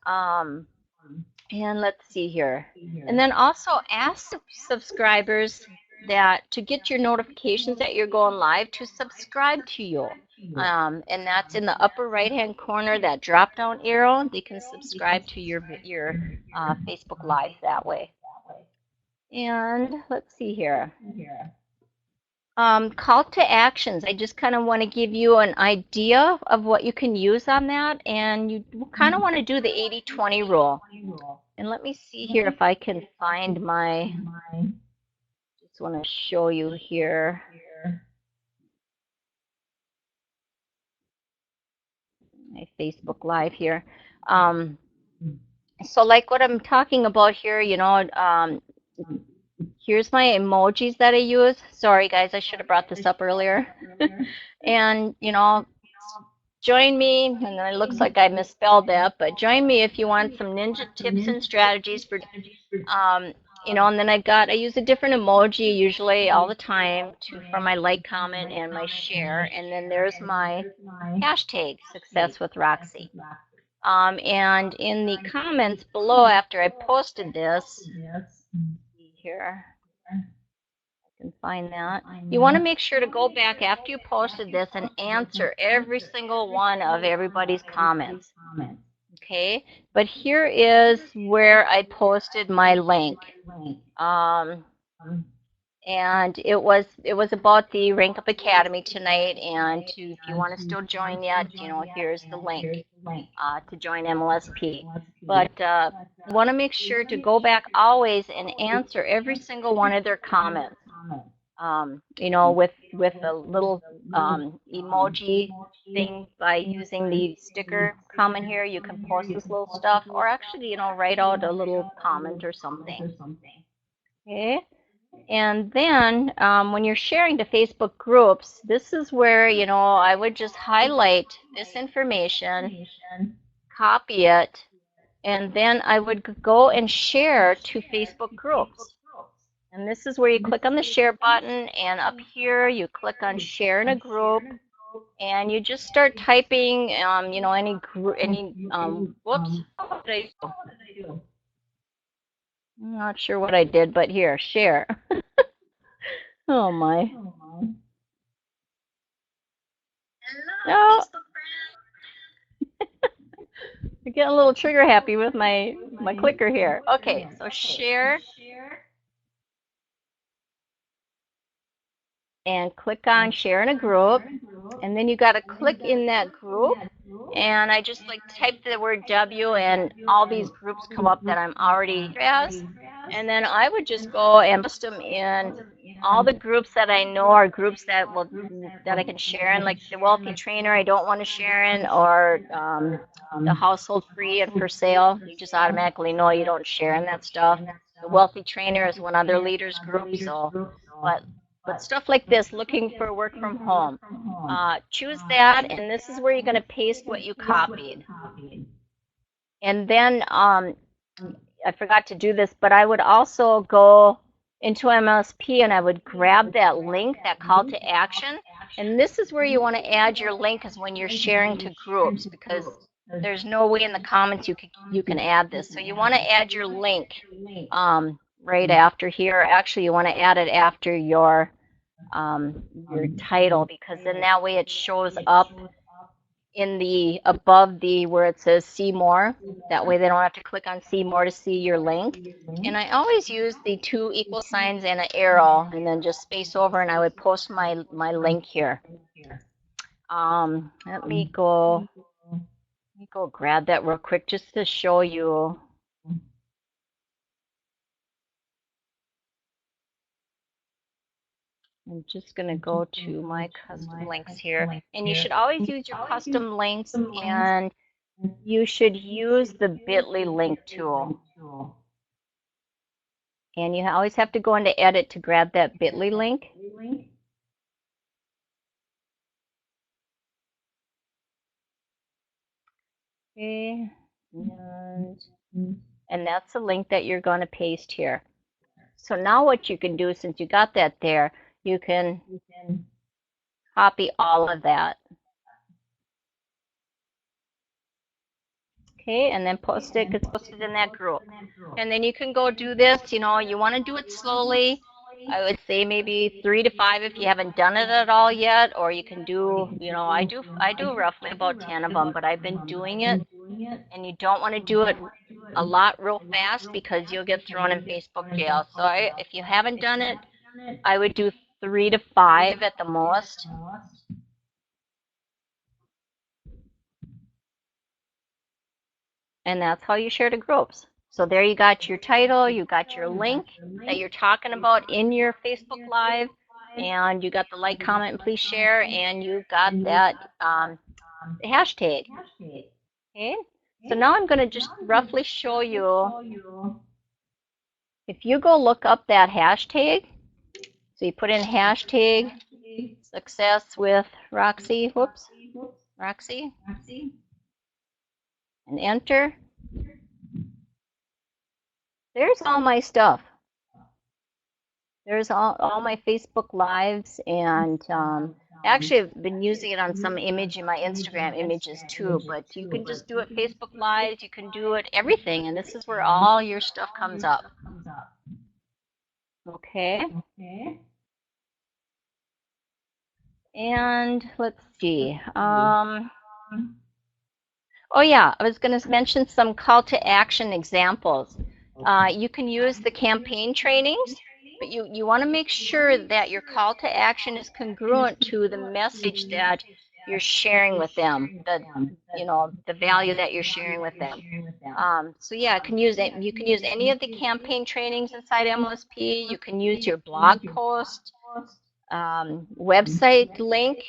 And let's see here. And then also ask subscribers that to get your notifications that you're going live, to subscribe to you. And that's in the upper right-hand corner, that drop-down arrow. They can subscribe to your Facebook Live that way. And let's see here. Call to actions. I just kind of want to give you an idea of what you can use on that, and you kind of want to do the 80-20 rule. And let me see here if I can find my, just want to show you here. My Facebook Live here. So like what I'm talking about here, you know, here's my emojis that I use. Sorry guys, I should have brought this up earlier. And, you know, join me, and then it looks like I misspelled that, but join me if you want some ninja tips and strategies for, you know, and then I use a different emoji usually all the time for my like, comment, and my share, and then there's my hashtag, Success with Roxy. And in the comments below after I posted this, see here, I can find that. You want to make sure to go back after you posted this and answer every single one of everybody's comments. Okay, but here is where I posted my link. And it was about the Rank Up Academy tonight, and if you want to still join yet, you know, here's the link to join MLSP. But you want to make sure to go back always and answer every single one of their comments. You know, with a little emoji thing by using the sticker comment here, you can post this little stuff, or actually, you know, write out a little comment or something. Okay. And then when you're sharing to Facebook groups, this is where, you know, I would just highlight this information, copy it, and then I would go and share to Facebook groups. And this is where you click on the share button, and up here you click on share in a group, and you just start typing, you know, whoops, what did I do? I'm not sure what I did, but here, share. Oh my. No. I'm getting a little trigger happy with my clicker here. Okay, so share. And click on share in a group, and then you got to click in that group, and I just like type the word W, and all these groups come up that I'm already as, and then I would just go and post them in all the groups that I know are groups that I can share in, like the Wealthy Trainer I don't want to share in, or the Household Free and For Sale. You just automatically know you don't share in that stuff. The Wealthy Trainer is one other leaders group, so but stuff like this, looking for work from home, choose that, and this is where you're going to paste what you copied. And then I forgot to do this, but I would also go into MLSP and I would grab that link, that call to action, and this is where you want to add your link, is when you're sharing to groups, because there's no way in the comments you can add this. So you want to add your link right after here. Actually, you want to add it after your title, because then that way it shows up in the above the where it says see more. That way they don't have to click on see more to see your link. And I always use the 2 equal signs and an arrow, and then just space over, and I would post my link here. Let me go grab that real quick just to show you. I'm just going to go to my custom links here. And you should always use your custom links, and you should use the bit.ly link tool. And you always have to go into edit to grab that bit.ly link. Okay. And that's the link that you're going to paste here. So now what you can do, since you got that there, you can copy all of that. Okay, and then post it, gets posted in that group. And then you can go do this, you know, you want to do it slowly. I would say maybe 3 to 5 if you haven't done it at all yet, or you can do, you know, I do roughly about 10 of them, but I've been doing it, and you don't want to do it a lot real fast because you'll get thrown in Facebook jail. So if you haven't done it, I would do 3 to 5 at the most. And that's how you share to groups. So there you got your title, you got your link that you're talking about in your Facebook Live, and you got the like, comment, and please share, and you got that hashtag. Okay, so now I'm going to just roughly show you. If you go look up that hashtag, so you put in hashtag success with Roxy, Roxy, and enter. There's all my stuff. There's all my Facebook Lives, and actually I've been using it on some image in my Instagram images too, but you can just do it Facebook Lives, you can do it everything, and this is where all your stuff comes up. Okay. And let's see. Oh yeah, I was going to mention some call to action examples. You can use the campaign trainings, but you want to make sure that your call to action is congruent to the message that you're sharing with them, the value that you're sharing with them. So yeah, you can use any of the campaign trainings inside MLSP. You can use your blog post, website link,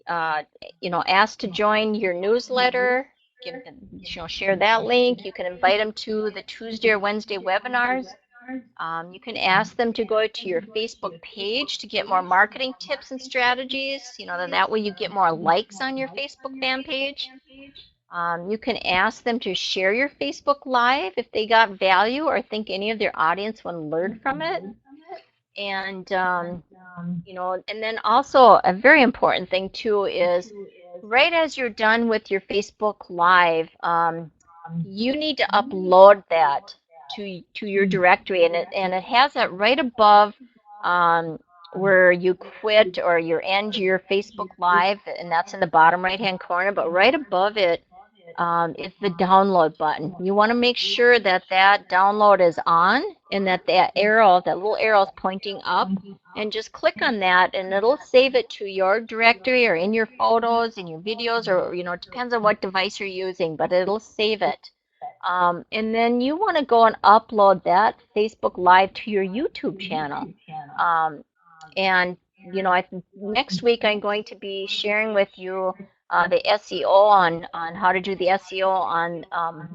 ask to join your newsletter, share that link. You can invite them to the Tuesday or Wednesday webinars. You can ask them to go to your Facebook page to get more marketing tips and strategies. That way you get more likes on your Facebook fan page. You can ask them to share your Facebook Live if they got value or think any of their audience will learn from it. And and then also a very important thing too is right as you're done with your Facebook Live, you need to upload that to your directory, and it has that right above where you quit or you end your Facebook Live, and that's in the bottom right hand corner. But right above it is the download button. You want to make sure that that download is on and that that little arrow is pointing up, and just click on that and it'll save it to your directory or in your photos, in your videos, or it depends on what device you're using, but it'll save it. And then you want to go and upload that Facebook Live to your YouTube channel. And next week I'm going to be sharing with you the SEO on how to do the SEO on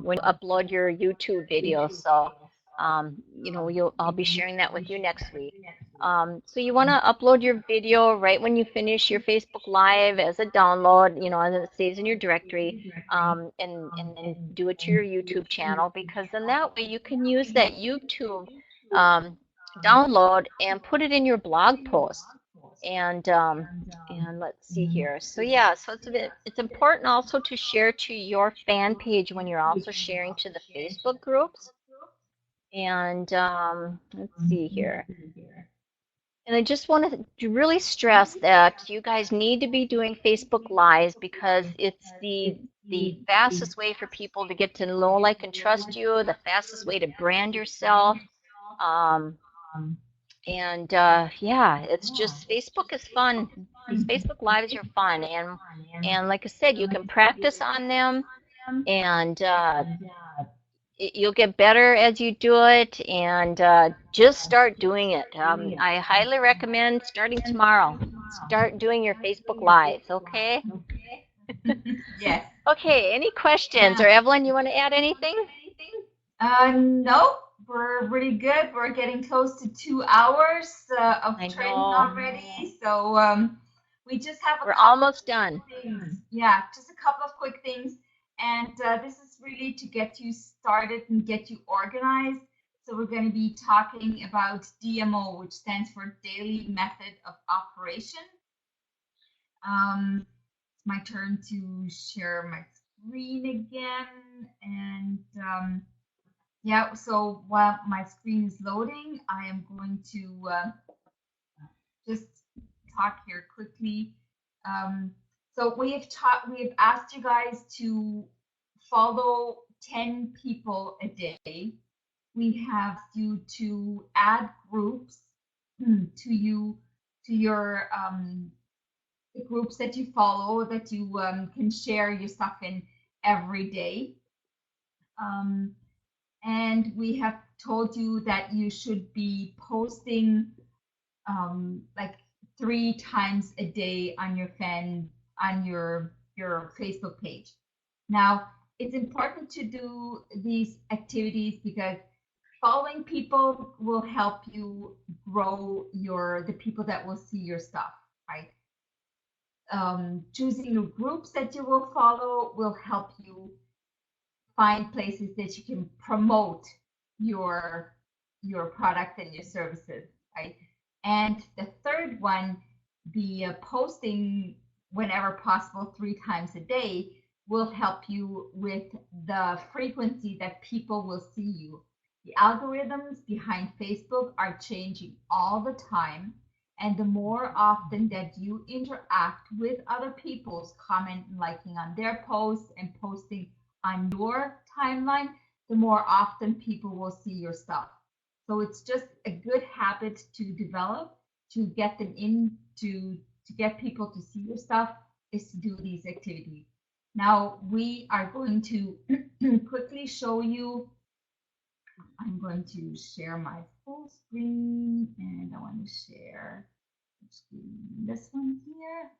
when you upload your YouTube video. So I'll be sharing that with you next week. So you want to upload your video right when you finish your Facebook Live as a download, and it saves in your directory, and then do it to your YouTube channel, because then that way you can use that YouTube download and put it in your blog post. And let's see here. So yeah, so it's important also to share to your fan page when you're also sharing to the Facebook groups. And let's see here. And I just want to really stress that you guys need to be doing Facebook Lives, because it's the fastest way for people to get to know, like, and trust you, the fastest way to brand yourself. And yeah, it's just, Facebook is fun. These Facebook Lives are fun, and like I said, you can practice on them, and you'll get better as you do it, and just start doing it. I highly recommend starting tomorrow. Start doing your Facebook Lives, okay? Yes. Okay, any questions? Or Evelyn, you want to add anything? No, we're really good. We're getting close to 2 hours of training already. So we just have we're almost done. Things. Yeah, just a couple of quick things. And this is really to get you started and get you organized. So we're going to be talking about DMO, which stands for Daily Method of Operation. It's my turn to share my screen again. And yeah, so while my screen is loading, I am going to just talk here quickly. So we have asked you guys to follow 10 people a day. We have you to add groups to you, to your the groups that you follow, that you can share your stuff in every day. And we have told you that you should be posting like 3 times a day on your Facebook page. Now, it's important to do these activities because following people will help you grow the people that will see your stuff, right? Choosing your groups that you will follow will help you find places that you can promote your product and your services, right? And the third one, the posting whenever possible 3 times a day will help you with the frequency that people will see you. The algorithms behind Facebook are changing all the time. And the more often that you interact with other people's comment and liking on their posts and posting on your timeline, the more often people will see your stuff. So it's just a good habit to develop to get them to get people to see your stuff is to do these activities. Now we are going to quickly show you. I'm going to share my full screen and I want to share this one here.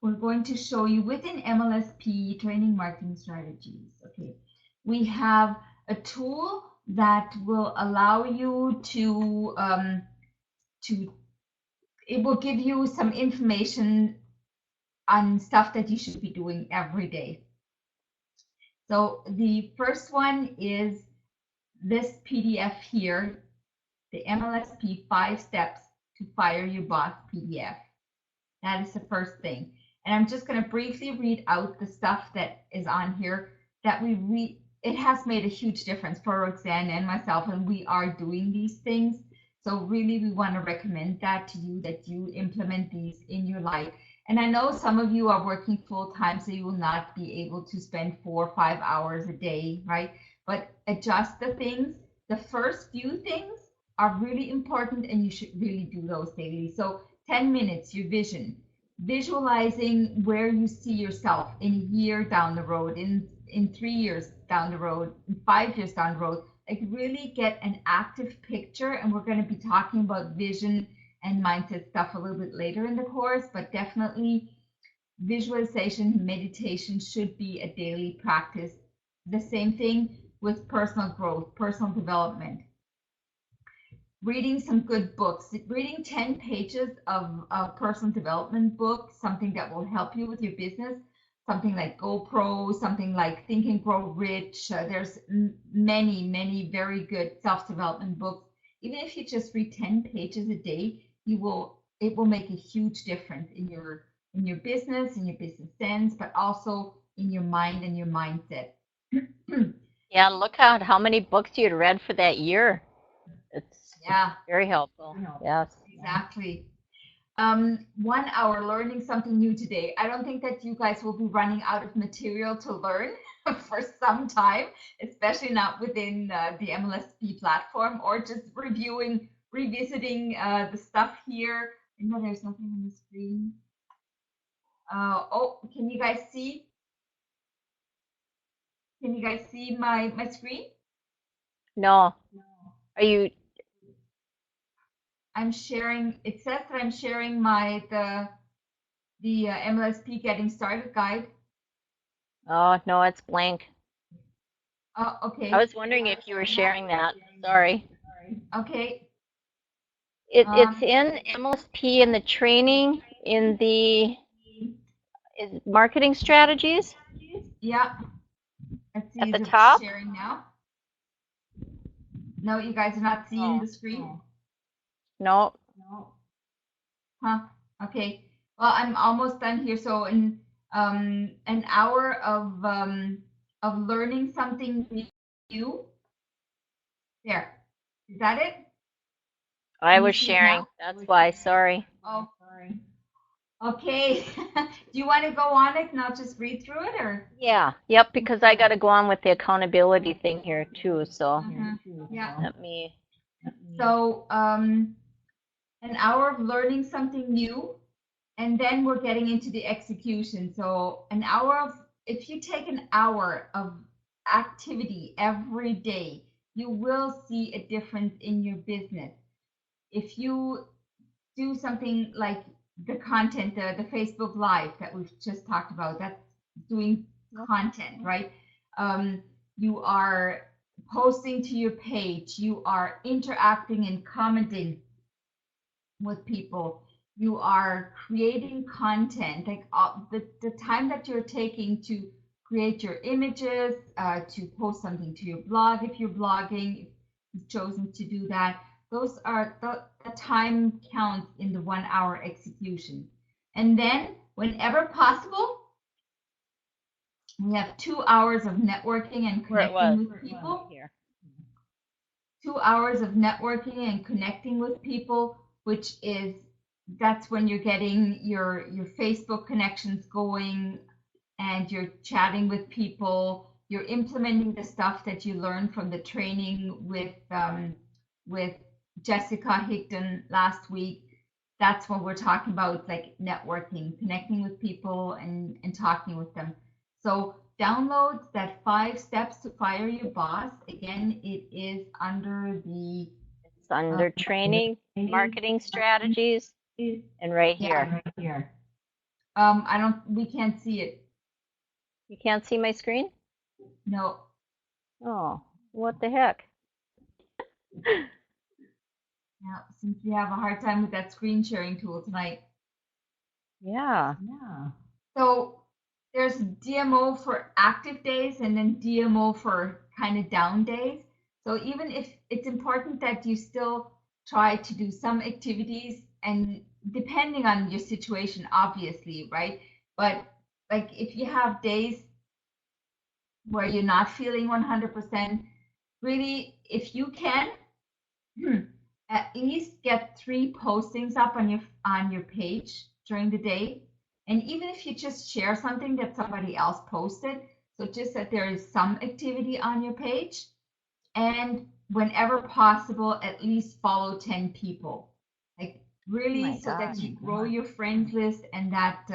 We're going to show you within MLSP training marketing strategies. Okay, we have a tool that will allow you it will give you some information on stuff that you should be doing every day. So the first one is this PDF here, the MLSP 5 Steps to Fire Your Boss PDF. That is the first thing. And I'm just going to briefly read out the stuff that is on here that it has made a huge difference for Roxanne and myself, and we are doing these things. So really, we want to recommend that to you, that you implement these in your life. And I know some of you are working full time, so you will not be able to spend 4 or 5 hours a day, right? But adjust the things. The first few things are really important, and you should really do those daily. So 10 minutes, your vision, visualizing where you see yourself in a year down the road, in 3 years down the road, in 5 years down the road, like really get an active picture. And we're going to be talking about vision and mindset stuff a little bit later in the course, but definitely visualization, meditation should be a daily practice. The same thing with personal growth, personal development. Reading some good books, reading 10 pages of a personal development book, something that will help you with your business, something like GoPro, something like Think and Grow Rich. There's many very good self-development books. Even if you just read 10 pages a day, it will make a huge difference in your business, in your business sense, but also in your mind and your mindset. Yeah, look at how many books you had read for that year. It's very helpful. Yes. Exactly. 1 hour learning something new today. I don't think that you guys will be running out of material to learn for some time, especially not within the MLSP platform, or just revisiting the stuff here. I know there's nothing on the screen. Oh, can you guys see? Can you guys see my screen? No. Are you? I'm sharing. It says that I'm sharing the MLSP Getting Started guide. Oh no, it's blank. Oh, okay. I was wondering if you were sharing that. Sorry. Okay. It's in MLSP in the training in the marketing strategies. Yeah. Let's see. At the Is it top. sharing now? No, you guys are not seeing the screen. No. Huh. Okay. Well, I'm almost done here. So in an hour of learning something new. There. Is that it? I was sharing. That's why. Sorry. Oh, sorry. Okay. Do you want to go on it and I'll just read through it, or? Yeah, yep, because I got to go on with the accountability thing here too. So Yeah. let me. So, an hour of learning something new, and then we're getting into the execution. So, an hour of, if you take an hour of activity every day, you will see a difference in your business. If you do something like the content, the Facebook Live that we've just talked about, that's doing content, right? You are posting to your page, you are interacting and commenting with people, you are creating content, like the time that you're taking to create your images, to post something to your blog if you're blogging, if you've chosen to do that. Those are the time counts in the 1 hour execution. And then, whenever possible, we have 2 hours of networking and connecting with people. 2 hours of networking and connecting with people, which is, that's when you're getting your Facebook connections going and you're chatting with people, you're implementing the stuff that you learned from the training with Jessica Higdon last week. That's what we're talking about, like networking, connecting with people and talking with them. So download that 5 steps to fire your boss. Again, it is under the It's under training, marketing strategies, and right here. We can't see it. You can't see my screen? No. Oh, what the heck? Yeah, since we have a hard time with that screen sharing tool tonight. Yeah. So there's DMO for active days and then DMO for kind of down days. So even if it's important that you still try to do some activities, and depending on your situation, obviously, right? But like if you have days where you're not feeling 100%, really, if you can, at least get 3 postings up on your page during the day. And even if you just share something that somebody else posted, so just that there is some activity on your page, and whenever possible, at least follow 10 people. Like really, so that you grow your friends list, and that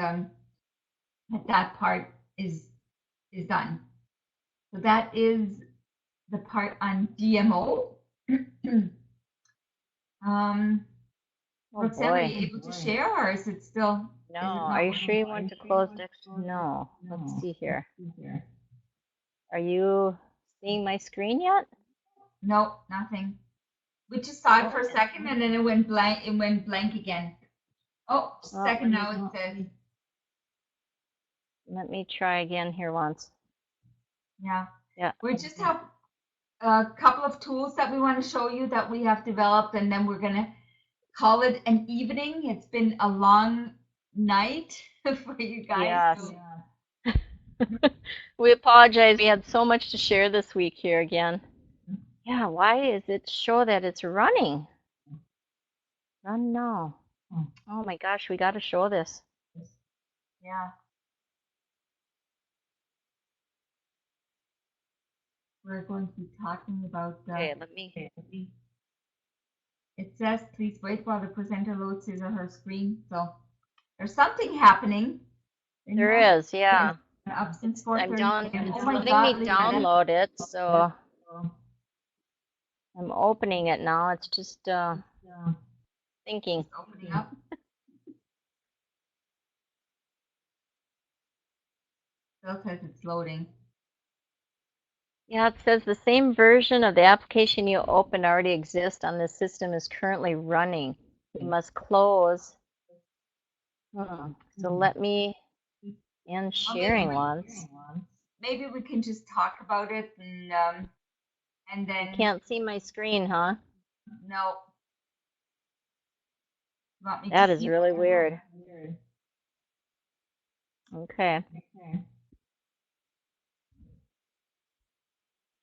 part is done. So that is the part on DMO. Roxanne, are you able to share, or is it still? No, are you sure you want to close next? No, let's see here. Are you seeing my screen yet? No, nothing. We just saw it for a second and then it went blank. It went blank again. Oh, second now it says. Let me try again here once. Yeah. Yeah. We just have a couple of tools that we want to show you that we have developed, and then we're gonna call it an evening. It's been a long night for you guys. Yes. So. We apologize. We had so much to share this week here again. Yeah, why is it show that it's running? Run now. Oh my gosh, we got to show this. Yeah. We're going to be talking about. Okay, let me. It says, please wait while the presenter loads his or her screen. So there's something happening. There is, yeah. Up since 4:30. It's letting me download it, so I'm opening it now. It's just thinking. It's opening up. Still says it's loading. Yeah, it says the same version of the application you opened already exists on this system is currently running. You must close. So let me end sharing once. Maybe we can just talk about it and then. You can't see my screen, huh? No. That is really weird. Okay.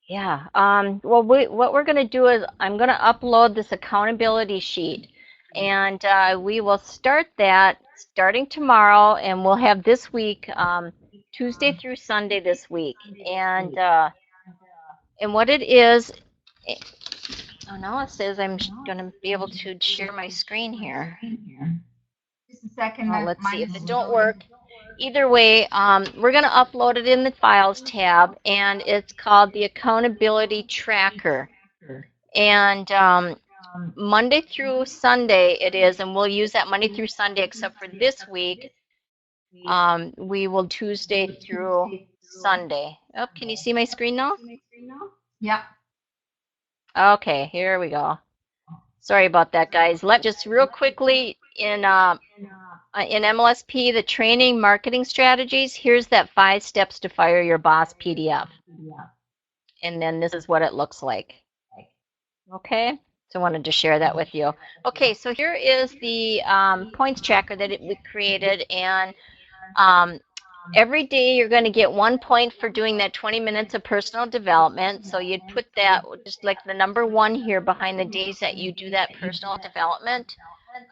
Yeah. Well, what we're going to do is I'm going to upload this accountability sheet, and we will start that starting tomorrow, and we'll have this week, Tuesday through Sunday this week. And what it is, oh, now it says I'm going to be able to share my screen here. Just a second. Oh, let's see if it don't work. Either way, we're going to upload it in the Files tab, and it's called the Accountability Tracker. And Monday through Sunday it is, and we'll use that Monday through Sunday, except for this week. We will Tuesday through Sunday. Oh, can you see my screen now? Yeah. Okay, here we go. Sorry about that, guys. Let just real quickly in MLSP, the training marketing strategies, here's that 5 steps to fire your boss PDF. And then this is what it looks like. Okay, so I wanted to share that with you. Okay, so here is the points tracker that we created, and every day you're going to get 1 point for doing that 20 minutes of personal development. So you'd put that just like the number 1 here behind the days that you do that personal development.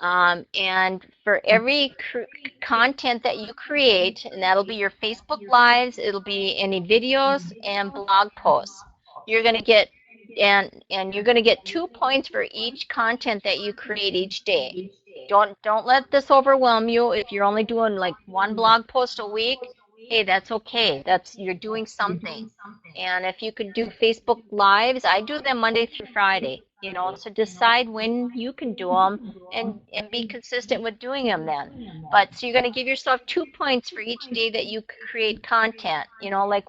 And for every content that you create, and that'll be your Facebook Lives, it'll be any videos and blog posts, you're going to get and you're going to get 2 points for each content that you create each day. Don't let this overwhelm you. If you're only doing like 1 blog post a week, hey, that's okay. You're doing something. And if you could do Facebook Lives, I do them Monday through Friday. You know, so decide when you can do them and be consistent with doing them then. But so you're going to give yourself 2 points for each day that you create content. You know, like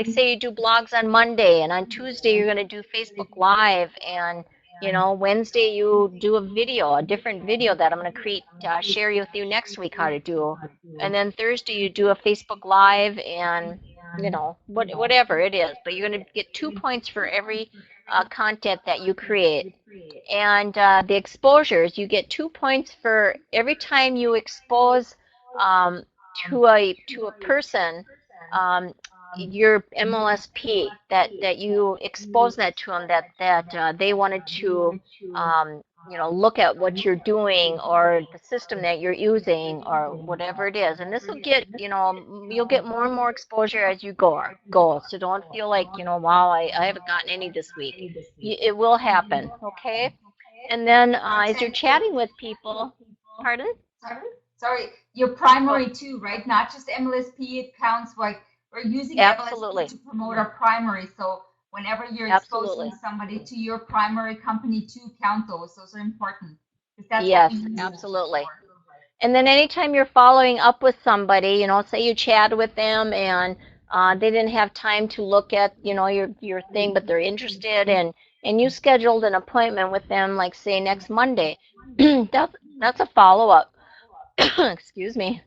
say you do blogs on Monday, and on Tuesday you're going to do Facebook Live, and you know, Wednesday you do a different video that I'm going to create, share with you next week how to do. And then Thursday you do a Facebook Live, and you know, whatever it is. But you're going to get 2 points for every content that you create. And the exposures, you get 2 points for every time you expose to a person your MLSP, that you expose that to them, that they wanted to you know, look at what you're doing or the system that you're using or whatever it is. And this will get, you know, you'll get more and more exposure as you go. So don't feel like, you know, wow, I haven't gotten any this week. It will happen, okay? And then as you're chatting with people, pardon? Sorry, your primary too, right? Not just MLSP accounts, like we're using MLSP to promote our primary. So whenever you're exposing somebody to your primary company to count those are important. Yes, absolutely. And then anytime you're following up with somebody, you know, say you chat with them and they didn't have time to look at, you know, your thing, but they're interested, and you scheduled an appointment with them, like say next Monday, that's a follow-up. Excuse me.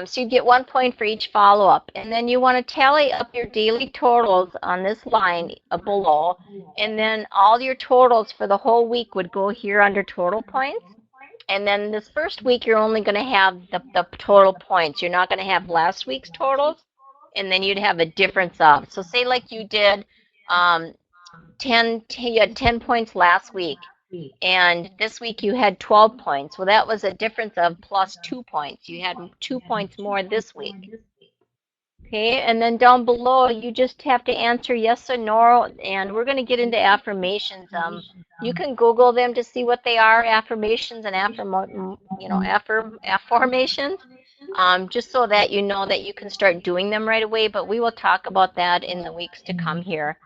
So you get 1 point for each follow-up, and then you want to tally up your daily totals on this line below, and then all your totals for the whole week would go here under total points. And then this first week you're only going to have the total points. You're not going to have last week's totals, and then you'd have a difference of. So say like you did you had 10 points last week, and this week you had 12 points. Well, that was a difference of plus 2 points. You had 2 points more this week. Okay, and then down below, you just have to answer yes or no, and we're going to get into affirmations. You can Google them to see what they are, affirmations and affirmations, just so that you know that you can start doing them right away, but we will talk about that in the weeks to come here.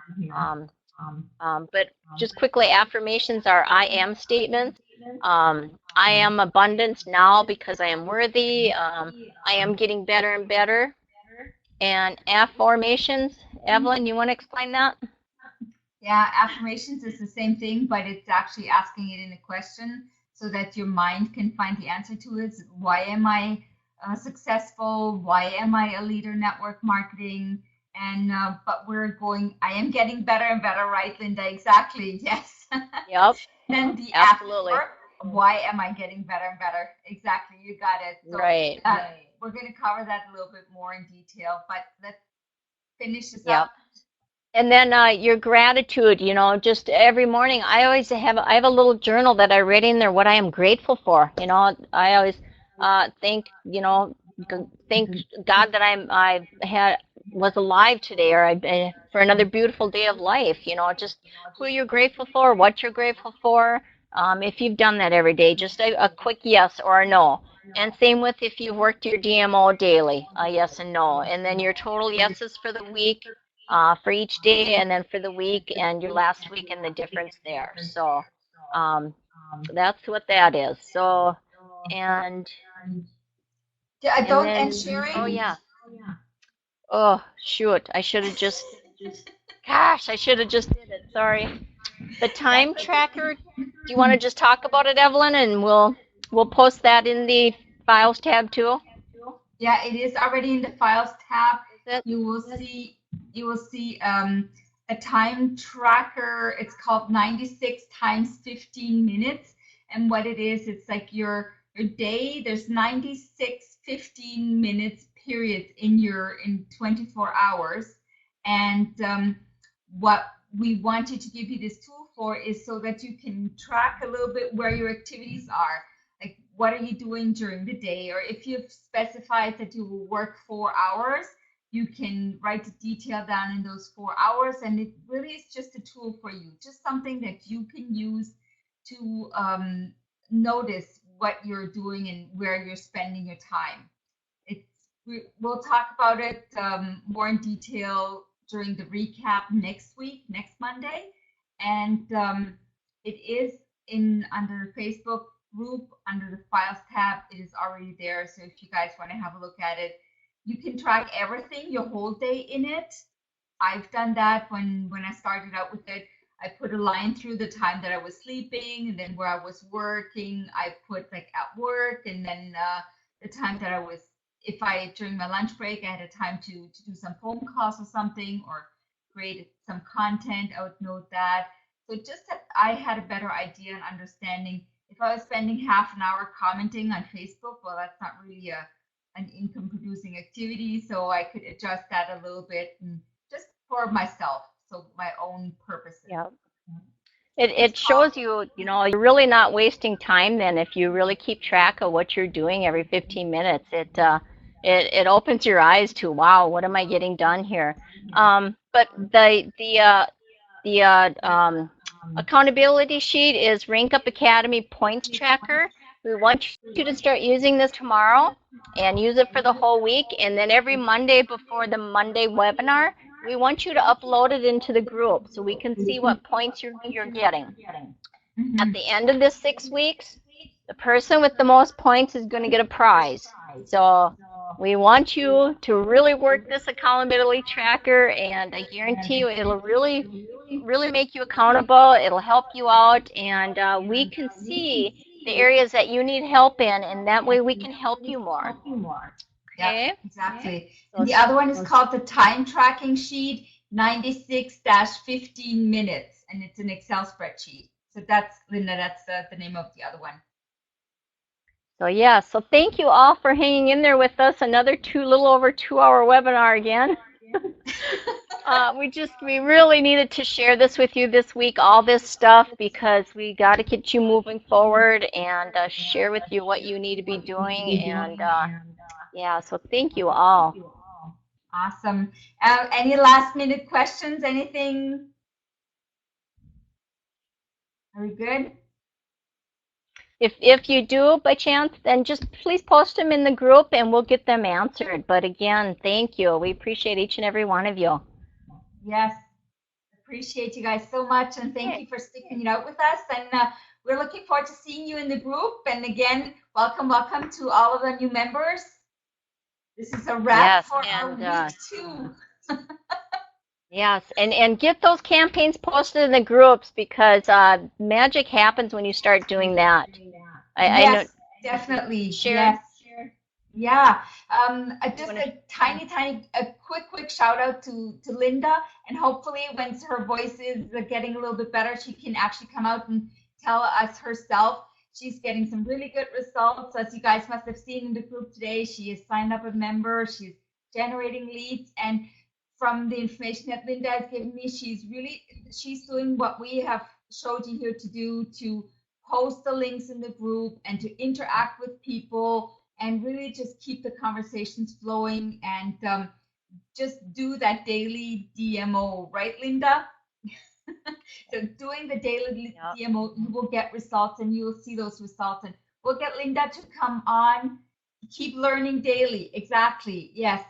But just quickly, affirmations are I am statements. I am abundance now because I am worthy. I am getting better and better. And affirmations, Evelyn, you want to explain that? Yeah, affirmations is the same thing, but it's actually asking it in a question so that your mind can find the answer to it. Why am I successful? Why am I a leader network marketing? And but I am getting better and better, right, Linda? Exactly. Yes. Yep. Then the absolutely. Why am I getting better and better? Exactly. You got it. So, right. We're going to cover that a little bit more in detail, but let's finish this up. And then your gratitude, you know, just every morning, I have a little journal that I write in there what I am grateful for. You know, I thank thank God that was alive today, or for another beautiful day of life. Just who you're grateful for, what you're grateful for. If you've done that every day, just a quick yes or a no. And same with if you've worked your DMO daily, a yes and no. And then your total yeses for the week, for each day, and then for the week and your last week and the difference there. So that's what that is. So, and Yeah, and don't then, end oh sharing. yeah. Oh, shoot. Gosh, I should have just did it. Sorry. The time tracker, do you want to just talk about it, Evelyn? And we'll post that in the files tab too. Yeah, it is already in the files tab. Is it? You will see a time tracker. It's called 96 times 15 minutes. And what it is, it's like your day. There's 96 15 minutes periods in 24 hours. And what we wanted to give you this tool for is so that you can track a little bit where your activities are. Like, what are you doing during the day? Or if you've specified that you will work 4 hours, you can write the detail down in those 4 hours. And it really is just a tool for you, just something that you can use to notice what you're doing and where you're spending your time. We'll talk about it more in detail during the recap next week, next Monday. And it is under Facebook group, under the files tab. It is already there. So if you guys want to have a look at it, you can track everything, your whole day in it. I've done that when I started out with it. I put a line through the time that I was sleeping, and then where I was working, I put like at work, and then the time that I was, if I during my lunch break I had a time to do some phone calls or something, or create some content, I would note that. So just that I had a better idea and understanding. If I was spending half an hour commenting on Facebook, well, that's not really an income producing activity. So I could adjust that a little bit, and just for myself, so my own purposes. Yeah. It shows you, you're really not wasting time then if you really keep track of what you're doing every 15 minutes. It opens your eyes to, wow, what am I getting done here? But the accountability sheet is Rank Up Academy Points Tracker. We want you to start using this tomorrow and use it for the whole week. And then every Monday before the Monday webinar, we want you to upload it into the group so we can see what points you're getting. At the end of this 6 weeks, the person with the most points is going to get a prize. So we want you to really work this accountability tracker, and I guarantee you it'll really make you accountable. It'll help you out, and we can see the areas that you need help in, and that way we can help you more. Okay? Yeah, exactly. And the other one is called the time tracking sheet, 96-15 minutes, and it's an Excel spreadsheet. So that's, Linda, that's the name of the other one. So yeah, so thank you all for hanging in there with us. Another little over 2-hour webinar again. We really needed to share this with you this week, all this stuff, because we got to get you moving forward and share with you what you need to be doing. And yeah, so thank you all. Awesome. Any last minute questions? Anything? Are we good? If you do by chance, then just please post them in the group and we'll get them answered. But again, thank you. We appreciate each and every one of you. Yes. Appreciate you guys so much, and thank you for sticking it out with us. And we're looking forward to seeing you in the group. And again, welcome to all of the new members. This is a wrap for our week 2. Yes, and get those campaigns posted in the groups, because magic happens when you start doing that. Yes, I know, definitely. Share. Yes. Yeah. Just a quick shout out to Linda, and hopefully when her voice is getting a little bit better, she can actually come out and tell us herself. She's getting some really good results. As you guys must have seen in the group today, she has signed up a member. She's generating leads, and from the information that Linda has given me, she's doing what we have showed you here to do, to post the links in the group and to interact with people and really just keep the conversations flowing and just do that daily DMO, right, Linda? So doing the daily DMO, you will get results and you will see those results. And we'll get Linda to come on. Keep learning daily. Exactly. Yes.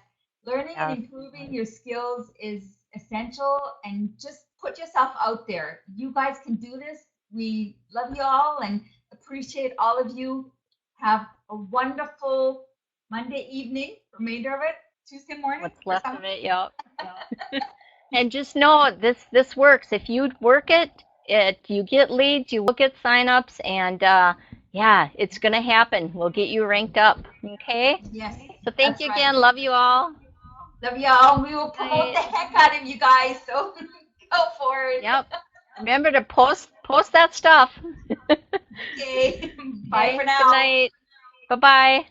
Learning and improving your skills is essential, and just put yourself out there. You guys can do this. We love you all and appreciate all of you. Have a wonderful Monday evening, remainder of it, Tuesday morning. What's left of it, yep. And just know this works. If you work it, you get leads, you will get signups, and yeah, it's gonna happen. We'll get you ranked up. Okay? Yes. So thank you again. Love you all. Love y'all. We will promote the heck out of you guys. So go for it. Yep. Remember to post that stuff. Okay. Bye for now. Good night. Bye-bye.